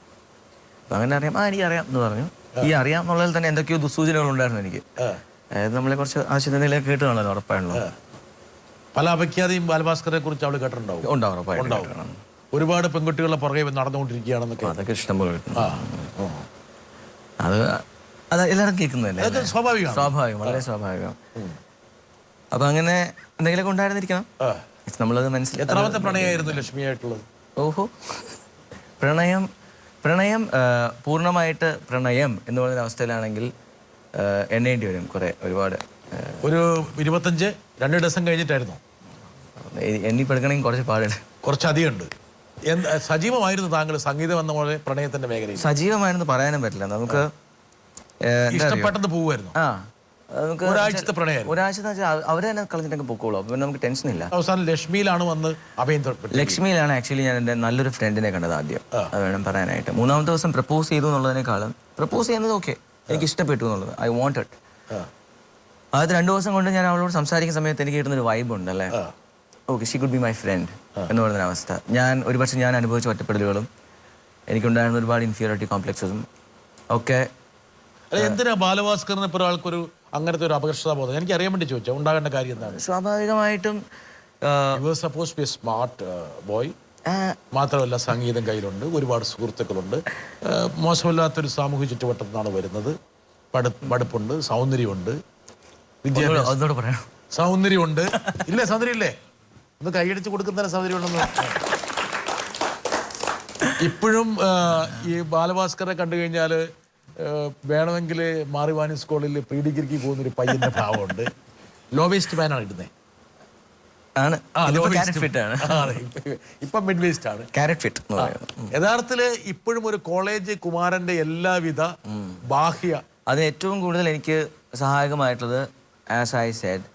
അപ്പം അങ്ങനെ അറിയാം, എനിക്കറിയാം എന്ന് പറഞ്ഞു. ഈ അറിയാം എന്നുള്ളതിൽ തന്നെ എന്തൊക്കെയോ ദുസ്സൂചനകളുണ്ടായിരുന്നു എനിക്ക്. അതായത് നമ്മളെ കുറച്ച് ആശുപത്രിയിലേക്ക് കേട്ട് കാണുമല്ലോ, ഉറപ്പാണല്ലോ. പല അപഖ്യാതിയും ബാലഭാസ്കറെ കുറിച്ച് അവൾ കേട്ടിട്ടുണ്ടാവും. ഉണ്ടാവും. ഒരുപാട് പെൺകുട്ടികളെ പുറകെ നടന്നുകൊണ്ടിരിക്കുകയാണെന്നൊക്കെ. അതൊക്കെ ഇഷ്ടംപോലെ. അത് എല്ലാവരും കേൾക്കുന്നതല്ലേ, സ്വാഭാവികം, വളരെ സ്വാഭാവികം. അപ്പൊ അങ്ങനെ എന്തെങ്കിലുമൊക്കെ ഉണ്ടായിരുന്നിരിക്കണം. നമ്മളത് മനസ്സിലാക്കി. എത്രാമത്തെ പ്രണയമായിരുന്നു ലക്ഷ്മിയായിട്ടുള്ളത്? ഓഹോ, പ്രണയം പൂർണ്ണമായിട്ട് പ്രണയം എന്ന് പറയുന്ന അവസ്ഥയിലാണെങ്കിൽ എണ്ണേണ്ടി വരും ഒരുപാട്. ഒരു 25 2 ഡസൻ കഴിഞ്ഞിട്ടായിരുന്നു. എണ്ണി പെടുക്കണമെങ്കിൽ കുറച്ച് പാടുണ്ട്, കുറച്ചധികം ഉണ്ട്. സജീവമായിരുന്നു താങ്കൾ സംഗീതം എന്ന പോലെ പ്രണയത്തിന്റെ മേഖലയിൽ? സജീവമായിരുന്നു പറയാനും പറ്റില്ല. നമുക്ക് ഇഷ്ടപ്പെട്ടത് പോവുമായിരുന്നു. നമുക്ക് ഒരാഴ്ചത്തെ പ്രണയം. ഒരാഴ്ച അവരെ തന്നെ കളഞ്ഞിട്ടൊക്കെ പൊക്കോളൂ. അപ്പൊ നമുക്ക് ടെൻഷൻ ഇല്ല. അവസാനം ലക്ഷ്മിയിലാണ് വന്ന് അഭയം. ലക്ഷ്മിയിലാണ് ആക്ച്വലി ഞാൻ എൻ്റെ നല്ലൊരു ഫ്രണ്ടിനെ കണ്ടത് ആദ്യം. അത് വേണം പറയാനായിട്ട്. 3-ാമത്തെ ദിവസം പ്രപ്പോസ് ചെയ്തു എന്നുള്ളതിനേക്കാളും പ്രപ്പോസ് ചെയ്യുന്നത് ഓക്കെ, എനിക്ക് ഇഷ്ടപ്പെട്ടു എന്നുള്ളത്, ഐ വാണ്ടഡ്. ആദ്യത്തെ 2 ദിവസം കൊണ്ട് ഞാൻ അവളോട് സംസാരിക്കുന്ന സമയത്ത് എനിക്ക് കിട്ടുന്നൊരു വൈബ് ഉണ്ട് അല്ലേ. Okay, she could be my friend എന്ന് പറയുന്ന അവസ്ഥ. ഒരുപക്ഷെ ഞാൻ അനുഭവിച്ച ഒറ്റപ്പെടലുകളും എനിക്കുണ്ടായിരുന്ന ഒരുപാട് ഇൻഫീരിയോറിറ്റി കോംപ്ലക്സസും ഒക്കെ. എന്തിനാ ബാലഭാസ്കറിന് ഇപ്പോൾ ഒരാൾക്കൊരു അങ്ങനത്തെ ഒരു അപകർഷതാബോധം? എനിക്ക് അറിയാൻ വേണ്ടി ചോദിച്ചാൽ ഉണ്ടാകേണ്ട കാര്യം എന്താണ്? സ്വാഭാവികമായിട്ടും suppose B A smart boy. മാത്രമല്ല സംഗീതം കയ്യിലുണ്ട്, ഒരുപാട് സുഹൃത്തുക്കളുണ്ട്, മോശമില്ലാത്തൊരു സാമൂഹ്യ ചുറ്റുവട്ടത്തിൽ നിന്നാണ് വരുന്നത്. പഠിപ്പുണ്ട്, സൗന്ദര്യമുണ്ട്, വിദ്യാഭ്യാസം, സൗന്ദര്യമുണ്ട്. ഇല്ലേ, സൗന്ദര്യം ഇല്ലേ? ഒന്ന് കൈയടിച്ച് കൊടുക്കുന്ന സൗന്ദര്യം ഉണ്ടെന്ന്. ഇപ്പോഴും ഈ ബാലഭാസ്കറെ കണ്ടു കഴിഞ്ഞാൽ വേണമെങ്കിൽ മാറിവാനി സ്കൂളിൽ പ്രീ ഡിഗ്രിക്ക് പോകുന്നൊരു പയ്യന്റെ ഭാവമുണ്ട്. ലോ വേസ്റ്റ് പാനാണ് ഇടുന്നത്. ഇപ്പം മിഡ് വേസ്റ്റ് ആണ്. യഥാർത്ഥത്തില് ഇപ്പോഴും ഒരു കോളേജ് കുമാരന്റെ എല്ലാവിധ ബാഹ്യ, അത് ഏറ്റവും കൂടുതൽ എനിക്ക് സഹായകമായിട്ടുള്ളത്, ആസ് ഐ സെഡ്,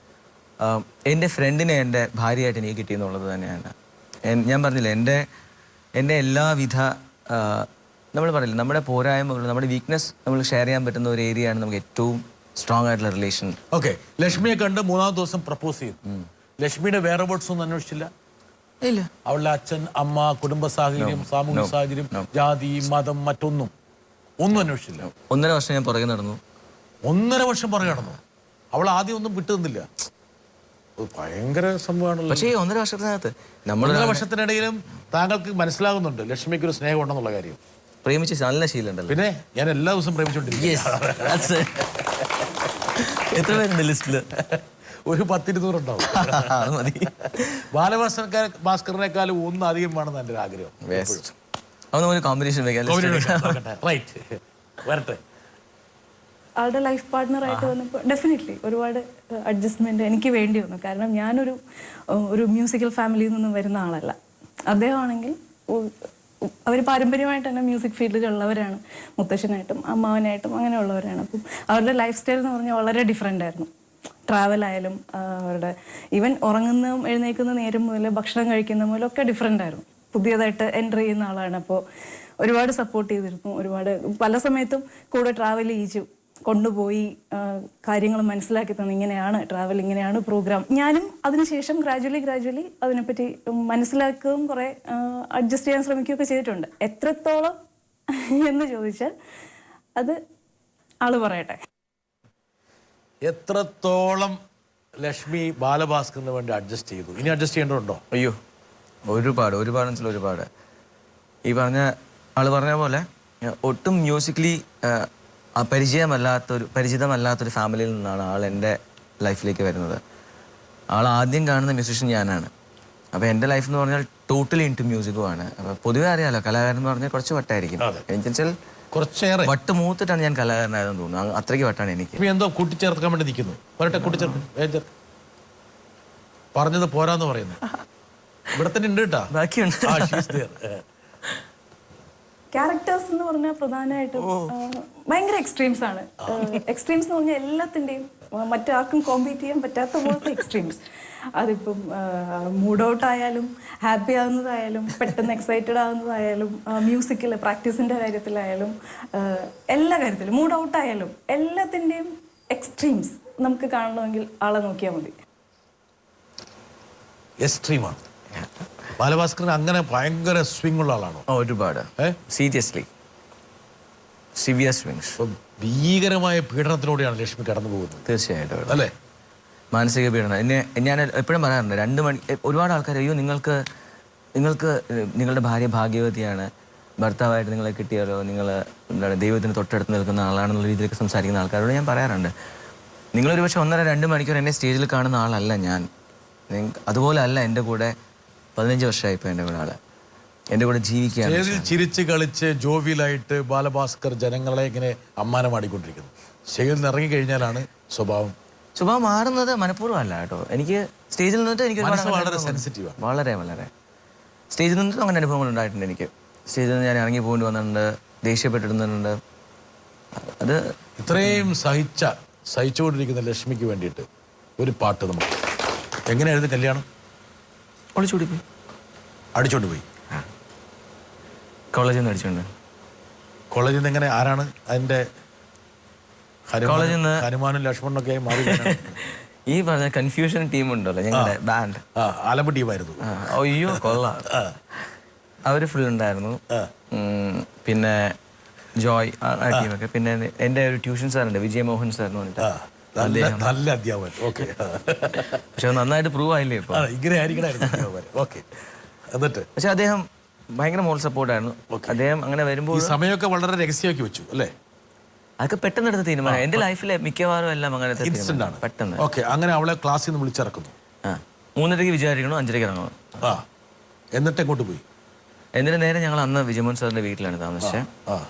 എൻ്റെ ഫ്രണ്ടിനെ എൻ്റെ ഭാര്യയായിട്ട് എനിക്ക് കിട്ടിയെന്നുള്ളത് തന്നെയാണ്. ഞാൻ പറഞ്ഞില്ല, എൻ്റെ എല്ലാവിധ നമ്മൾ പറയില്ല, നമ്മുടെ പോരായ്മകൾ, നമ്മുടെ വീക്ക്നെസ് നമ്മൾ ഷെയർ ചെയ്യാൻ പറ്റുന്ന ഒരു ഏരിയയാണ് നമുക്ക് ഏറ്റവും സ്ട്രോങ് ആയിട്ടുള്ള റിലേഷൻ. ഓക്കെ, ലക്ഷ്മിയെ കണ്ട് 3-ാമത്തെ ദിവസം പ്രപ്പോസ് ചെയ്തു. ലക്ഷ്മിയുടെ വേറെ വേർഡ്സ് ഒന്നും അന്വേഷിച്ചില്ല? ഇല്ല. അവളുടെ അച്ഛൻ, അമ്മ, കുടുംബ സാഹചര്യം, സാമൂഹിക സാഹചര്യം, ജാതി, മതം, ഒന്നും അന്വേഷിച്ചില്ല? 1.5 വർഷം ഞാൻ പുറകെ നടന്നു. 1.5 വർഷം പുറകെ നടന്നു. അവൾ ആദ്യം ഒന്നും വിട്ടുനിന്നില്ല. ഭയങ്കര സംഭവമാണല്ലോ. പക്ഷേ 1.5 വർഷത്തിനകത്ത് 1.5 വർഷത്തിനിടയിലും താങ്കൾക്ക് മനസ്സിലാകുന്നുണ്ട് ലക്ഷ്മിക്ക് ഒരു സ്നേഹം ഉണ്ടെന്നുള്ള കാര്യം? പ്രേമിച്ച് നല്ല ശീലമുണ്ടല്ലോ. പിന്നെ ഞാൻ എല്ലാ ദിവസവും പ്രേമിച്ചോണ്ടിരിക്കും. എത്ര പേരുണ്ട് ലിസ്റ്റില്? ഒരു 10-200 ഉണ്ടാവും. ബാലഭാസ്കറിനേക്കാളും അധികം വേണമെന്ന് എൻ്റെ ആഗ്രഹം. കോമ്പിനേഷൻ വരട്ടെ. ആളുടെ ലൈഫ് പാർട്ട്ണറായിട്ട് വന്നപ്പോൾ ഡെഫിനറ്റ്ലി ഒരുപാട് അഡ്ജസ്റ്റ്മെൻറ്റ് എനിക്ക് വേണ്ടി വന്നു. കാരണം ഞാനൊരു മ്യൂസിക്കൽ ഫാമിലിയിൽ നിന്നും വരുന്ന ആളല്ല. അദ്ദേഹമാണെങ്കിൽ അവർ പാരമ്പര്യമായിട്ട് തന്നെ മ്യൂസിക് ഫീൽഡിലുള്ളവരാണ്. മുത്തശ്ശനായിട്ടും അമ്മാവനായിട്ടും അങ്ങനെയുള്ളവരാണ്. അപ്പം അവരുടെ ലൈഫ് സ്റ്റൈൽ എന്ന് പറഞ്ഞാൽ വളരെ ഡിഫറെൻ്റ് ആയിരുന്നു. ട്രാവലായാലും അവരുടെ ഈവൻ ഉറങ്ങുന്നതും എഴുന്നേക്കുന്ന നേരം മുതൽ ഭക്ഷണം കഴിക്കുന്ന മുതലും ഒക്കെ ഡിഫറെൻ്റ് ആയിരുന്നു. പുതിയതായിട്ട് എൻ്റർ ചെയ്യുന്ന ആളാണ്. അപ്പോൾ ഒരുപാട് സപ്പോർട്ട് ചെയ്തിരുന്നു. ഒരുപാട് പല സമയത്തും കൂടെ ട്രാവൽ ചെയ്യിച്ചു കൊണ്ടുപോയി കാര്യങ്ങൾ മനസ്സിലാക്കി തന്നു. ഇങ്ങനെയാണ് ട്രാവൽ, ഇങ്ങനെയാണ് പ്രോഗ്രാം. ഞാനും അതിനുശേഷം ഗ്രാജുവലി അതിനെപ്പറ്റി മനസ്സിലാക്കുകയും കുറേ അഡ്ജസ്റ്റ് ചെയ്യാൻ ശ്രമിക്കുകയൊക്കെ ചെയ്തിട്ടുണ്ട്. എത്രത്തോളം എന്ന് ചോദിച്ചാൽ അത് ആള് പറയട്ടെ. എത്രത്തോളം ലക്ഷ്മി ബാലഭാസ്കറിന് വേണ്ടി അഡ്ജസ്റ്റ് ചെയ്തു? ഇനി അഡ്ജസ്റ്റ് ചെയ്യേണ്ടതുണ്ടോ? അയ്യോ, ഒരുപാട്. ഈ പറഞ്ഞ ആള് പറഞ്ഞ പോലെ ഒട്ടും മ്യൂസിക്കലി പരിചിതമല്ലാത്തൊരു ഫാമിലിയിൽ നിന്നാണ് ആൾ എൻ്റെ ലൈഫിലേക്ക് വരുന്നത്. ആൾ ആദ്യം കാണുന്ന മ്യൂസിഷ്യൻ ഞാനാണ്. അപ്പോൾ എൻ്റെ ലൈഫ് എന്ന് പറഞ്ഞാൽ ടോട്ടലി ഇൻടു മ്യൂസിക്കുമാണ്. അപ്പോൾ പൊതുവെ അറിയാലോ, കലാകാരൻ എന്ന് പറഞ്ഞാൽ കുറച്ച് വട്ടായിരിക്കും. എന്നുവെച്ചാൽ കുറച്ചേറെ വട്ട് മൂത്തിട്ടാണ് ഞാൻ കലാകാരനായതെന്ന് തോന്നുന്നു. അത്രയ്ക്ക് വട്ടാണ് എനിക്ക്. എന്തോ കൂട്ടിച്ചേർക്കാൻ വേണ്ടി നിൽക്കുന്നു. വരട്ടെ, കൂട്ടിച്ചേർക്ക്. പറഞ്ഞത് പോരാന്ന് പറയുന്നു. ഇവിടെ തന്നെ ഉണ്ട് കേട്ടാ, ബാക്കിയുണ്ട്. ക്യാരക്ടേഴ്സ് എന്ന് പറഞ്ഞാൽ പ്രധാനമായിട്ടും ഭയങ്കര എക്സ്ട്രീംസ് ആണ്. എക്സ്ട്രീംസ് എന്ന് പറഞ്ഞാൽ എല്ലാത്തിൻ്റെയും മറ്റാർക്കും കോമ്പീറ്റ് ചെയ്യാൻ പറ്റാത്ത പോലത്തെ എക്സ്ട്രീംസ്. അതിപ്പം മൂഡ് ഔട്ട് ആയാലും ഹാപ്പി ആകുന്നതായാലും പെട്ടെന്ന് എക്സൈറ്റഡ് ആകുന്നതായാലും മ്യൂസിക്കിൽ പ്രാക്ടീസിൻ്റെ കാര്യത്തിലായാലും എല്ലാ കാര്യത്തിലും മൂഡ് ഔട്ട് ആയാലും എല്ലാത്തിൻ്റെയും എക്സ്ട്രീംസ് നമുക്ക് കാണണമെങ്കിൽ ആളെ നോക്കിയാൽ മതി. എക്സ്ട്രീമാണ് ബാലഭാസ്കരൻ. അങ്ങനെ ഭയങ്കര സ്വിംഗ് ഉള്ള ആളാണോ? ഒരുപാട്, സീരിയസ്ലി സിവിയർ സ്വിങ്സ്. ഭീകരമായ പീഡനത്തിലൂടെയാണ് ലക്ഷ്മി കടന്നു പോകുന്നത്. തീർച്ചയായിട്ടും അല്ലേ? മാനസിക പീഡനം. ഞാൻ എപ്പോഴും പറയാറുണ്ട്, 2 മണി ഒരുപാട് ആൾക്കാർ അയ്യോ നിങ്ങൾക്ക് നിങ്ങളുടെ ഭാര്യ ഭാഗ്യവതിയാണ്, ഭർത്താവായിട്ട് നിങ്ങളെ കിട്ടിയാലോ, നിങ്ങൾ എന്താണ് ദൈവത്തിന് തൊട്ടടുത്ത് നിൽക്കുന്ന ആളാണെന്നുള്ള രീതിയിലേക്ക് സംസാരിക്കുന്ന ആൾക്കാരോട് ഞാൻ പറയാറുണ്ട്, നിങ്ങളൊരു പക്ഷേ 1.5-2 മണിക്കൂർ എന്നെ സ്റ്റേജിൽ കാണുന്ന ആളല്ല ഞാൻ. അതുപോലെ അല്ല എൻ്റെ കൂടെ 15 വർഷമായി ഇപ്പോൾ എൻ്റെ കൂടെ ആള് എൻ്റെ കൂടെ ജീവിക്കുകയാണ്. സ്റ്റേജിൽ ചിരിച്ച് കളിച്ച് ജോവിയലായിട്ട് ബാലഭാസ്കർ ജനങ്ങളെ ഇങ്ങനെ അമ്മാനമാടിക്കൊണ്ടിരിക്കുന്നു. സ്റ്റേജിൽ നിന്ന് ഇറങ്ങി കഴിഞ്ഞാലാണ് സ്വഭാവം മാറുന്നത്. മനഃപൂർവ്വം അല്ല കേട്ടോ. എനിക്ക് സ്റ്റേജിൽ നിന്നിട്ട് എനിക്ക് വളരെ സെൻസിറ്റീവാണ്. വളരെ സ്റ്റേജിൽ നിന്നിട്ടും അങ്ങനെ അനുഭവങ്ങൾ ഉണ്ടായിട്ടുണ്ട് എനിക്ക്. സ്റ്റേജിൽ നിന്ന് ഞാൻ ഇറങ്ങി പോകേണ്ടി വന്നിട്ടുണ്ട്, ദേഷ്യപ്പെട്ടിരുന്നിട്ടുണ്ട്. അത് ഇത്രയും സഹിച്ചുകൊണ്ടിരിക്കുന്ന ലക്ഷ്മിക്ക് വേണ്ടിയിട്ട് ഒരു പാട്ട് നമുക്ക്. എങ്ങനെയായിരുന്നു കല്യാണം? ഒളിച്ചോടി പോയി, അടിച്ചോണ്ട് പോയി. കോളേജിൽ നിന്ന് അടിച്ചോണ്ട്. കോളേജിൽ നിന്ന് എങ്ങനെ? ആരാണ് അതിന്റെ? കോളേജിൽ നിന്ന് ഹനുമാനും ലക്ഷ്മണനൊക്കെ മാറി. ഈ പറഞ്ഞ കൺഫ്യൂഷൻ ടീം ഉണ്ടല്ലോ ഞങ്ങളുടെ ബാൻഡ്, ആലമ്പ് ടീമായിരുന്നു. അയ്യോ കൊള്ളാം, അവര് ഫുൾ ഉണ്ടായിരുന്നു. പിന്നെ ജോയ് ആ ടീമൊക്കെ. പിന്നെ എൻ്റെ ഒരു ട്യൂഷൻ സാറുണ്ട്, വിജയമോഹൻ സാർ എന്ന് പറഞ്ഞിട്ട്. നല്ല അധ്യാപകൻ. ഓക്കെ. പക്ഷെ നന്നായിട്ട് പ്രൂവ് ആയില്ലേ ഇപ്പൊ? ഇങ്ങനെ ആയിരിക്കണം. ഓക്കെ. എന്നിട്ട് പക്ഷെ അദ്ദേഹം ഭയങ്കര മോൾ സപ്പോർട്ടായിരുന്നു. അദ്ദേഹം അങ്ങനെ വരുമ്പോൾ സമയമൊക്കെ വളരെ രഹസ്യമാക്കി വെച്ചു അല്ലേ? അതൊക്കെ പെട്ടെന്ന് എടുത്ത തീരുമാനം. എന്റെ ലൈഫിലെ മിക്കവാറും എല്ലാം അങ്ങനത്തെ ഇൻസ്റ്റന്റ് ആണ്. പെട്ടെന്ന്. ഓക്കെ. അങ്ങനെ അവളെ ക്ലാസ്സിൽ നിന്ന് വിളിച്ചിറക്കുന്നു. 3:30 വിചാരിക്കണോ 5:30 ഇറങ്ങണം. എന്നിട്ട് എങ്ങോട്ട് പോയി? എന്നിട്ട് നേരെ ഞങ്ങൾ അന്ന് വിജയമോഹൻ സാറിന്റെ വീട്ടിലാണ് താമസിച്ചത്.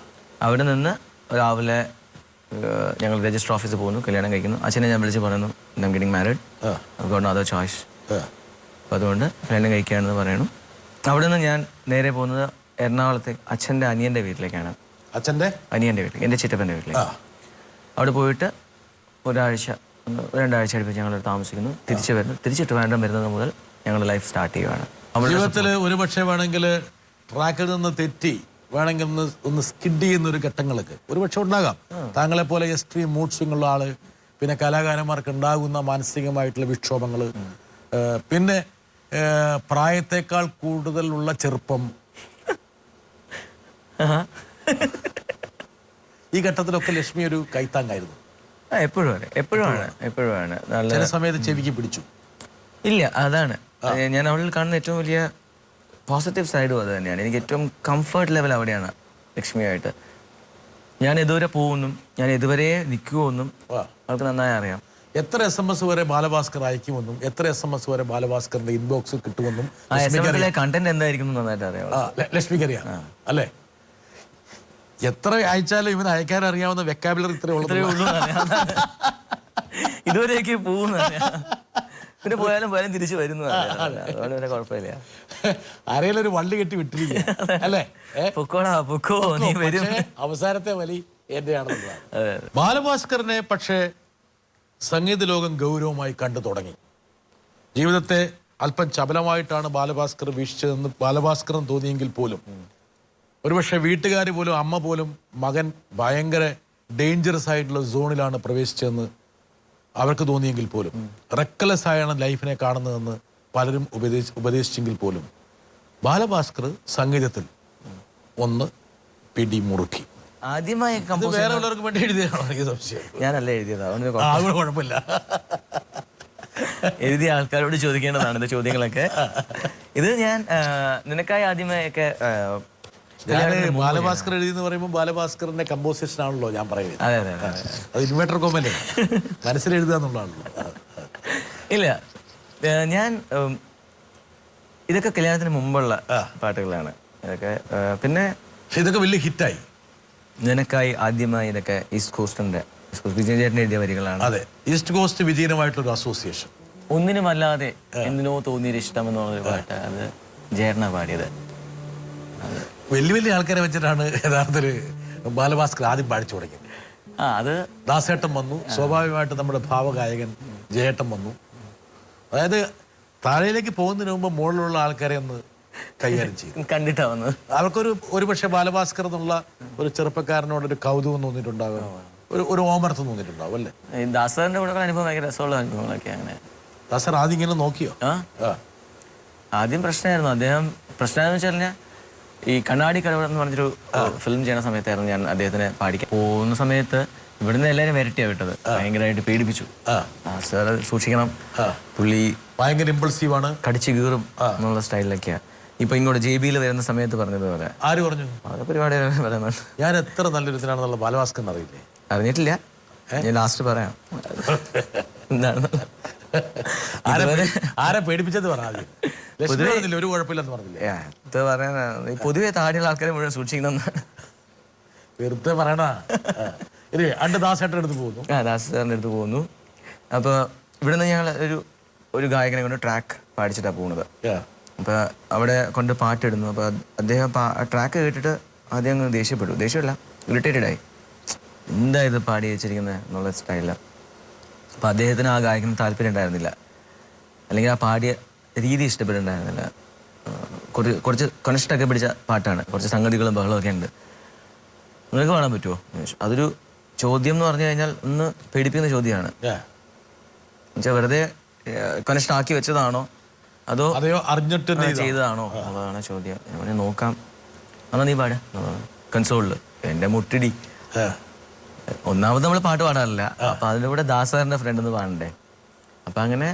അവിടെ നിന്ന് രാവിലെ ഞങ്ങൾ രജിസ്റ്റർ ഓഫീസിൽ പോകുന്നു, കല്യാണം കഴിക്കുന്നു. അച്ഛനെ ഞാൻ വിളിച്ച് പറയുന്നു, I am getting married, I got no other choice. അപ്പോൾ അതുകൊണ്ട് കല്യാണം കഴിക്കുകയാണെന്ന് പറയണു. അവിടെ നിന്ന് ഞാൻ നേരെ പോകുന്നത് എറണാകുളത്തെ അച്ഛൻ്റെ അനിയൻ്റെ വീട്ടിലേക്കാണ്. അച്ഛൻ്റെ അനിയൻ്റെ വീട്ടിലേക്ക്, എൻ്റെ ചിറ്റപ്പൻ്റെ വീട്ടിലേക്ക്. അവിടെ പോയിട്ട് 1-2 ആഴ്ച അടുപ്പിച്ച് ഞങ്ങൾ താമസിക്കുന്നു. തിരിച്ചിട്ട് വേണ്ട വരുന്നത് മുതൽ ഞങ്ങളുടെ ലൈഫ് സ്റ്റാർട്ട് ചെയ്യുകയാണ്. ജീവിതത്തിൽ ഒരുപക്ഷെ വേണമെങ്കിൽ ട്രാക്കിൽ നിന്ന് തെറ്റി വേണമെങ്കിൽ ഒന്ന് സ്കിഡ് ചെയ്യുന്നൊരു ഘട്ടങ്ങളൊക്കെ ഒരുപക്ഷെ ഉണ്ടാകാം. താങ്കളെ പോലെ എക്സ്ട്രീം മൂഡ് സ്വിംഗ് ഉള്ള ആള്, പിന്നെ കലാകാരന്മാർക്ക് ഉണ്ടാകുന്ന മാനസികമായിട്ടുള്ള വിക്ഷോഭങ്ങൾ, പിന്നെ പ്രായത്തെക്കാൾ കൂടുതലുള്ള ചെറുപ്പം. ഈ ഘട്ടത്തിലൊക്കെ ലക്ഷ്മി ഒരു കൈത്താങ്ങായിരുന്നു. എപ്പോഴുമാണ് ചില സമയത്ത് ചെവിക്ക് പിടിച്ചു. ഇല്ല, അതാണ് ഞാൻ അവളിൽ കാണുന്ന ഏറ്റവും വലിയ പോസിറ്റീവ് സൈഡും അത് തന്നെയാണ്. എനിക്ക് ഏറ്റവും കംഫർട്ട് ലെവൽ അവിടെയാണ് ലക്ഷ്മിയായിട്ട്. ഞാൻ ഇതുവരെ പോകുമെന്നും ഞാൻ ഇതുവരെ നിൽക്കുമെന്നും അവൾക്ക് നന്നായി അറിയാം. എത്ര SMS വരെ ബാലഭാസ്കർ അയക്കുമെന്നും എത്ര SMS വരെ ബാലഭാസ്കറിന്റെ ഇൻബോക്സ് കിട്ടുമെന്നും കണ്ടന്റ് എന്തായിരിക്കും നന്നായിട്ട് അറിയാം. ലക്ഷ്മിക്ക് അറിയാം അല്ലേ? എത്ര അയച്ചാലും ഇവന് അയക്കാൻ അറിയാവുന്ന വെക്കാബുലറി ഇത്രേ ഉള്ളൂ. ഇതുവരെയൊക്കെ പോകുന്ന പിന്നെ പോയാലും തിരിച്ചു വരുന്നു. അതുകൊണ്ട് കുഴപ്പമില്ല. ആരെങ്കിലും ഒരു വള്ളി കെട്ടി വിട്ടിരിക്കുക അല്ലേ? പൊക്കോ നീ വരും. അവസാനത്തെ വലി എന്റെയാണെന്നുള്ളതാണ്. ബാലഭാസ്കറിനെ പക്ഷേ സംഗീത ലോകം ഗൗരവമായി കണ്ടു തുടങ്ങി. ജീവിതത്തെ അല്പം ചപലമായിട്ടാണ് ബാലഭാസ്കർ വീക്ഷിച്ചതെന്ന് ബാലഭാസ്കറും തോന്നിയെങ്കിൽ പോലും, ഒരുപക്ഷെ വീട്ടുകാർ പോലും, അമ്മ പോലും മകൻ ഭയങ്കര ഡേഞ്ചറസ് ആയിട്ടുള്ള സോണിലാണ് പ്രവേശിച്ചതെന്ന് അവർക്ക് തോന്നിയെങ്കിൽ പോലും, റെക്കലെസ് ആയാണ് ലൈഫിനെ കാണുന്നതെന്ന് പലരും ഉപദേശിച്ചെങ്കിൽ പോലും, ബാലഭാസ്കർ സംഗീതത്തിൽ ഒന്ന് പിടിമുറുക്കി. ആദ്യമായി വേറെ ഉള്ളവർക്ക് വേണ്ടി എഴുതിയതാണോ എനിക്ക് സംശയം? ഞാനല്ല എഴുതിയത്, കുഴപ്പമില്ല. എഴുതിയ ആൾക്കാരോട് ചോദിക്കേണ്ടതാണ് ഇത് ചോദ്യങ്ങളൊക്കെ. ഇത് ഞാൻ നിനക്കായി ആദ്യമായൊക്കെ ഞാൻ ബാലഭാസ്കർ എഴുതി എന്ന് പറയുമ്പോൾ ബാലഭാസ്കറിന്റെ കമ്പോസിഷൻ ആണല്ലോ ഞാൻ പറയുന്നത്. അതെ അതെ അതെ. അത് ഇൻവേർട്ടർ കോമല്ലേ മനസ്സിലെഴുതുക എന്നുള്ളതാണല്ലോ. ഇല്ല ഞാൻ ഇതൊക്കെ കല്യാണത്തിന് മുമ്പുള്ള പാട്ടുകളാണ് ഇതൊക്കെ. പിന്നെ പക്ഷെ ഇതൊക്കെ വലിയ ഹിറ്റായി. നിനക്കായി ആദ്യമായി ഇതൊക്കെ ഈസ്റ്റ് കോസ്റ്റ് വിജയൻ ചേട്ടൻ എഴുതിയ വരികളാണ്. അതെ, ഈസ്റ്റ് കോസ്റ്റ് വിജയനുമായിട്ടൊരു അസോസിയേഷൻ. ഒന്നിനുമല്ലാതെ എന്തിനോ തോന്നിയൊരു ഇഷ്ടം എന്ന് പറഞ്ഞൊരു പാട്ട്, അത് ജേട്ടനാ പാടിയത്. വലിയ വലിയ ആൾക്കാരെ വെച്ചിട്ടാണ് യഥാർത്ഥത്തിൽ ബാലഭാസ്കർ ആദ്യം പാടിച്ചു തുടങ്ങിയത്. അത് ദാസേട്ടൻ വന്നു, സ്വാഭാവികമായിട്ട് നമ്മുടെ ഭാവഗായകൻ ജയേട്ടൻ വന്നു. അതായത് താഴേക്ക് പോകുന്നതിന് മുമ്പ് മുകളിലുള്ള ആൾക്കാരെ ഒന്ന് കൈകാര്യം ചെയ്തു കണ്ടിട്ടാ വന്നത്. അവർക്കൊരു പക്ഷേ ബാലഭാസ്കർ എന്നുള്ള ഒരു ചെറുപ്പക്കാരനോടൊരു കൗതുകം തോന്നിയിട്ടുണ്ടാകും, ഒരു ഓമർത്ത് തോന്നിയിട്ടുണ്ടാവും അല്ലേ? ഈ ദാസറിന്റെ കൂടെ അനുഭവം ഭയങ്കര രസമുള്ള അനുഭവങ്ങളൊക്കെ അങ്ങനെ. ദാസർ ആദ്യം ഇങ്ങനെ നോക്കിയോ? ആദ്യം പ്രശ്നമായിരുന്നു. അദ്ദേഹം പ്രശ്നമെന്ന് വെച്ച് കഴിഞ്ഞാൽ ഈ കണ്ണാടി കടവ് എന്ന് പറഞ്ഞൊരു ഫിലിം ചെയ്യുന്ന സമയത്തായിരുന്നു ഞാൻ അദ്ദേഹത്തിനെ പാടിക്കാൻ പോകുന്ന സമയത്ത് ഇവിടുന്ന് എല്ലാവരും വരട്ടിയാണ് വിട്ടത്. ഭയങ്കരമായിട്ട് പേടിപ്പിച്ചു. സാർ സൂക്ഷിക്കണം, പുള്ളി ഭയങ്കര ഇമ്പൾസീവ് ആണ്, കടിച്ചു കീറും എന്നുള്ള സ്റ്റൈലിലൊക്കെയാണ്. ഇപ്പൊ ഇങ്ങോട്ട് JB വരുന്ന സമയത്ത് പറഞ്ഞതുപോലെ. ആര് പറഞ്ഞു? അത് പരിപാടി പറയുന്നത്. ഞാൻ എത്ര നല്ലൊരു ഇതിനാണെന്നുള്ള ബാലഭാസ്കറിന് അറിയില്ലേ? അറിഞ്ഞിട്ടില്ല, ഞാൻ ലാസ്റ്റ് പറയാം എന്താണ്. ആരെ പേടിപ്പിച്ചത് പറഞ്ഞാൽ ഒരു കുഴപ്പമില്ലെന്ന് പറഞ്ഞില്ലേ? ഇത് പറയാനാ പൊതുവെ താടിയുള്ള ആൾക്കാരെ മുഴുവൻ സൂക്ഷിക്കണം. വെറുതെ പറയണ. ദാസേട്ടൻ്റെ അടുത്ത് പോകുന്നു. ദാസ് സാറിൻ്റെ അടുത്ത് പോകുന്നു. അപ്പോൾ ഇവിടുന്ന് ഞങ്ങൾ ഒരു ഗായകനെ കൊണ്ട് ട്രാക്ക് പാടിച്ചിട്ടാണ് പോകുന്നത്. അപ്പോൾ അവിടെ കൊണ്ട് പാട്ടിടുന്നു. അപ്പോൾ അദ്ദേഹം ട്രാക്ക് കേട്ടിട്ട് ആദ്യം അങ്ങ് ദേഷ്യമില്ല, ഇറിറ്റേറ്റഡായി. എന്താ ഇത് പാടി വെച്ചിരിക്കുന്നത് എന്നുള്ള സ്റ്റൈലിലാണ്. അപ്പോൾ അദ്ദേഹത്തിന് ആ ഗായകന് താല്പര്യം ഉണ്ടായിരുന്നില്ല, അല്ലെങ്കിൽ ആ പാടിയ രീതി ഇഷ്ടപ്പെട്ടുണ്ടായിരുന്നില്ല. കുറച്ച് കണിഷ്ടൊക്കെ പിടിച്ച പാട്ടാണ്, കുറച്ച് സംഗതികളും ബഹളമൊക്കെ ഉണ്ട്. നിങ്ങൾക്ക് പാടാൻ പറ്റുമോ? അതൊരു ചോദ്യം എന്ന് പറഞ്ഞു കഴിഞ്ഞാൽ ഒന്ന് പേടിപ്പിക്കുന്ന ചോദ്യമാണ്. എന്നുവെച്ചാൽ വെറുതെ കണിഷ്ടാക്കി വെച്ചതാണോ അതോ അറിഞ്ഞിട്ട് ചെയ്തതാണോ അതാണ് ചോദ്യം. ഞാൻ നോക്കാം, എന്നാ നീ പാട് കൺസോളിൽ. എൻ്റെ മുട്ടിടി. ഒന്നാമത് നമ്മൾ പാട്ട് പാടാറില്ല, അപ്പം അതിൻ്റെ കൂടെ ദാസാറിൻ്റെ ഫ്രണ്ട് ഒന്ന് പാടണ്ടേ. അപ്പം അങ്ങനെ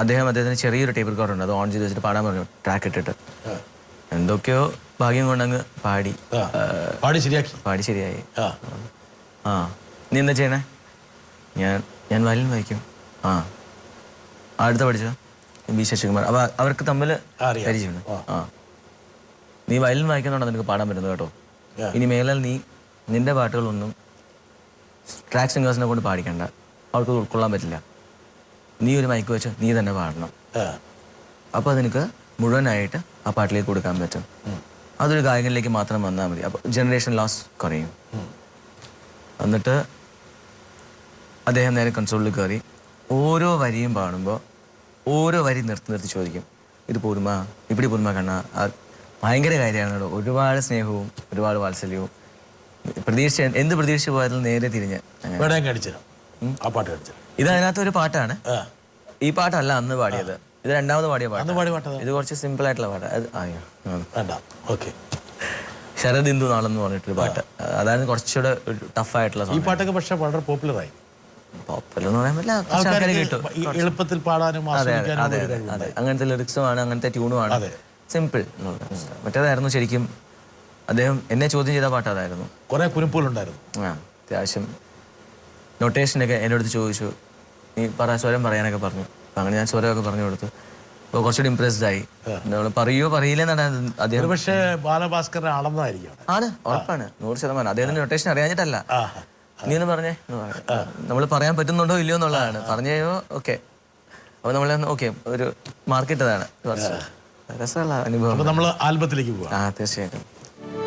അദ്ദേഹത്തിന് ചെറിയൊരു ടേപ്പ് റെക്കോർഡുണ്ട്, അത് ഓൺ ചെയ്ത് വെച്ചിട്ട് പാടാൻ പറഞ്ഞു. ട്രാക്ക് ഇട്ടിട്ട് എന്തൊക്കെയോ ഭാഗ്യം കൊണ്ടങ്ങ് പാടി ശരിയായി. നീ എന്താ ചെയ്യണേ? ഞാൻ വയലിൻ വായിക്കും. അടുത്ത പഠിച്ചോ B ശശികുമാർ. അപ്പൊ അവർക്ക് തമ്മിൽ പരിചയമാണ്. നീ വയലിൻ വായിക്കുന്നതുകൊണ്ടാണ് നിനക്ക് പാടാൻ പറ്റുന്നത് കേട്ടോ. ഇനി മേലാൽ നീ നിന്റെ പാട്ടുകളൊന്നും ട്രാക്ക് സിംഗേഴ്സിനെ കൊണ്ട് പാടിക്കണ്ട, അവർക്ക് ഉൾക്കൊള്ളാൻ പറ്റില്ല. നീ ഒരു മൈക്ക് വെച്ച് നീ തന്നെ പാടണം. അപ്പോൾ അതെനിക്ക് മുഴുവനായിട്ട് ആ പാട്ടിലേക്ക് കൊടുക്കാൻ പറ്റും. അതൊരു ഗായകനിലേക്ക് മാത്രം വന്നാൽ മതി. അപ്പോൾ ജനറേഷൻ ലോസ് കുറയും. എന്നിട്ട് അദ്ദേഹം നേരെ കൺസോളിൽ കയറി ഓരോ വരിയും പാടുമ്പോൾ ഓരോ വരി നിർത്തി ചോദിക്കും, ഇത് പോരുമാ, ഇപ്പിടി പോരുമാ കണ്ണാ. ഭയങ്കര കാര്യമാണ്. ഒരുപാട് സ്നേഹവും ഒരുപാട് വാത്സല്യവും. എന്ത് പ്രതീക്ഷിച്ച് പോയാലും നേരെ തിരിഞ്ഞ് ഇത് അതിനകത്ത് ഒരു പാട്ടാണ്. ഈ പാട്ടല്ല അന്ന് പാടിയത്, ഇത് രണ്ടാമത് പാടിയ പാട്ട്. ഇത് കുറച്ച് സിമ്പിൾ ആയിട്ടുള്ള പാട്ട്. ശരദിന്ദു നാളെന്ന് പറഞ്ഞിട്ടൊരു പാട്ട്. അതായത് കുറച്ചുകൂടെ ടഫായിട്ടുള്ള ഈ പാട്ടൊക്കെ പക്ഷെ വളരെ പോപ്പുലറായി. പോപ്പുലർ എന്ന് പറയാൻ പറ്റില്ല, എളുപ്പത്തിൽ പാടാനും അങ്ങനത്തെ ലിറിക്സുമാണ്, അങ്ങനത്തെ ട്യൂണുമാണ്, സിമ്പിൾ. മറ്റേതായിരുന്നു ശരിക്കും അദ്ദേഹം എന്നെ ചോദ്യം ചെയ്ത പാട്ട്. അതായിരുന്നു കുറെ കുരുപ്പുകളുണ്ടായിരുന്നു. അത്യാവശ്യം നൊട്ടേഷനൊക്കെ എൻ്റെ അടുത്ത് ചോദിച്ചു, നീ സ്വരം പറയാനൊക്കെ പറഞ്ഞു. അപ്പം അങ്ങനെ ഞാൻ സ്വരമൊക്കെ പറഞ്ഞു കൊടുത്തു. അപ്പോൾ കുറച്ചുകൂടി ഇംപ്രസ്ഡ് ആയി. നമ്മൾ പറയില്ലെന്നാണ് അദ്ദേഹം. പക്ഷേ ബാലഭാസ്കറിനെ അളന്നായിരിക്കും. ആണ്, ഉറപ്പാണ്, 100%. അദ്ദേഹത്തിന്റെ നൊട്ടേഷൻ അറിയാഞ്ഞിട്ടല്ല. നീ ഒന്ന് പറഞ്ഞേ, നമ്മൾ പറയാൻ പറ്റുന്നുണ്ടോ ഇല്ലയോ എന്നുള്ളതാണ്. പറഞ്ഞോ ഓക്കെ. അപ്പോൾ നമ്മൾ ഓക്കെ ഒരു മാർക്കിട്ടതാണ്. രസമുള്ള അനുഭവം. നമ്മൾ ആൽബത്തിലേക്ക് പോകാം. തീർച്ചയായിട്ടും.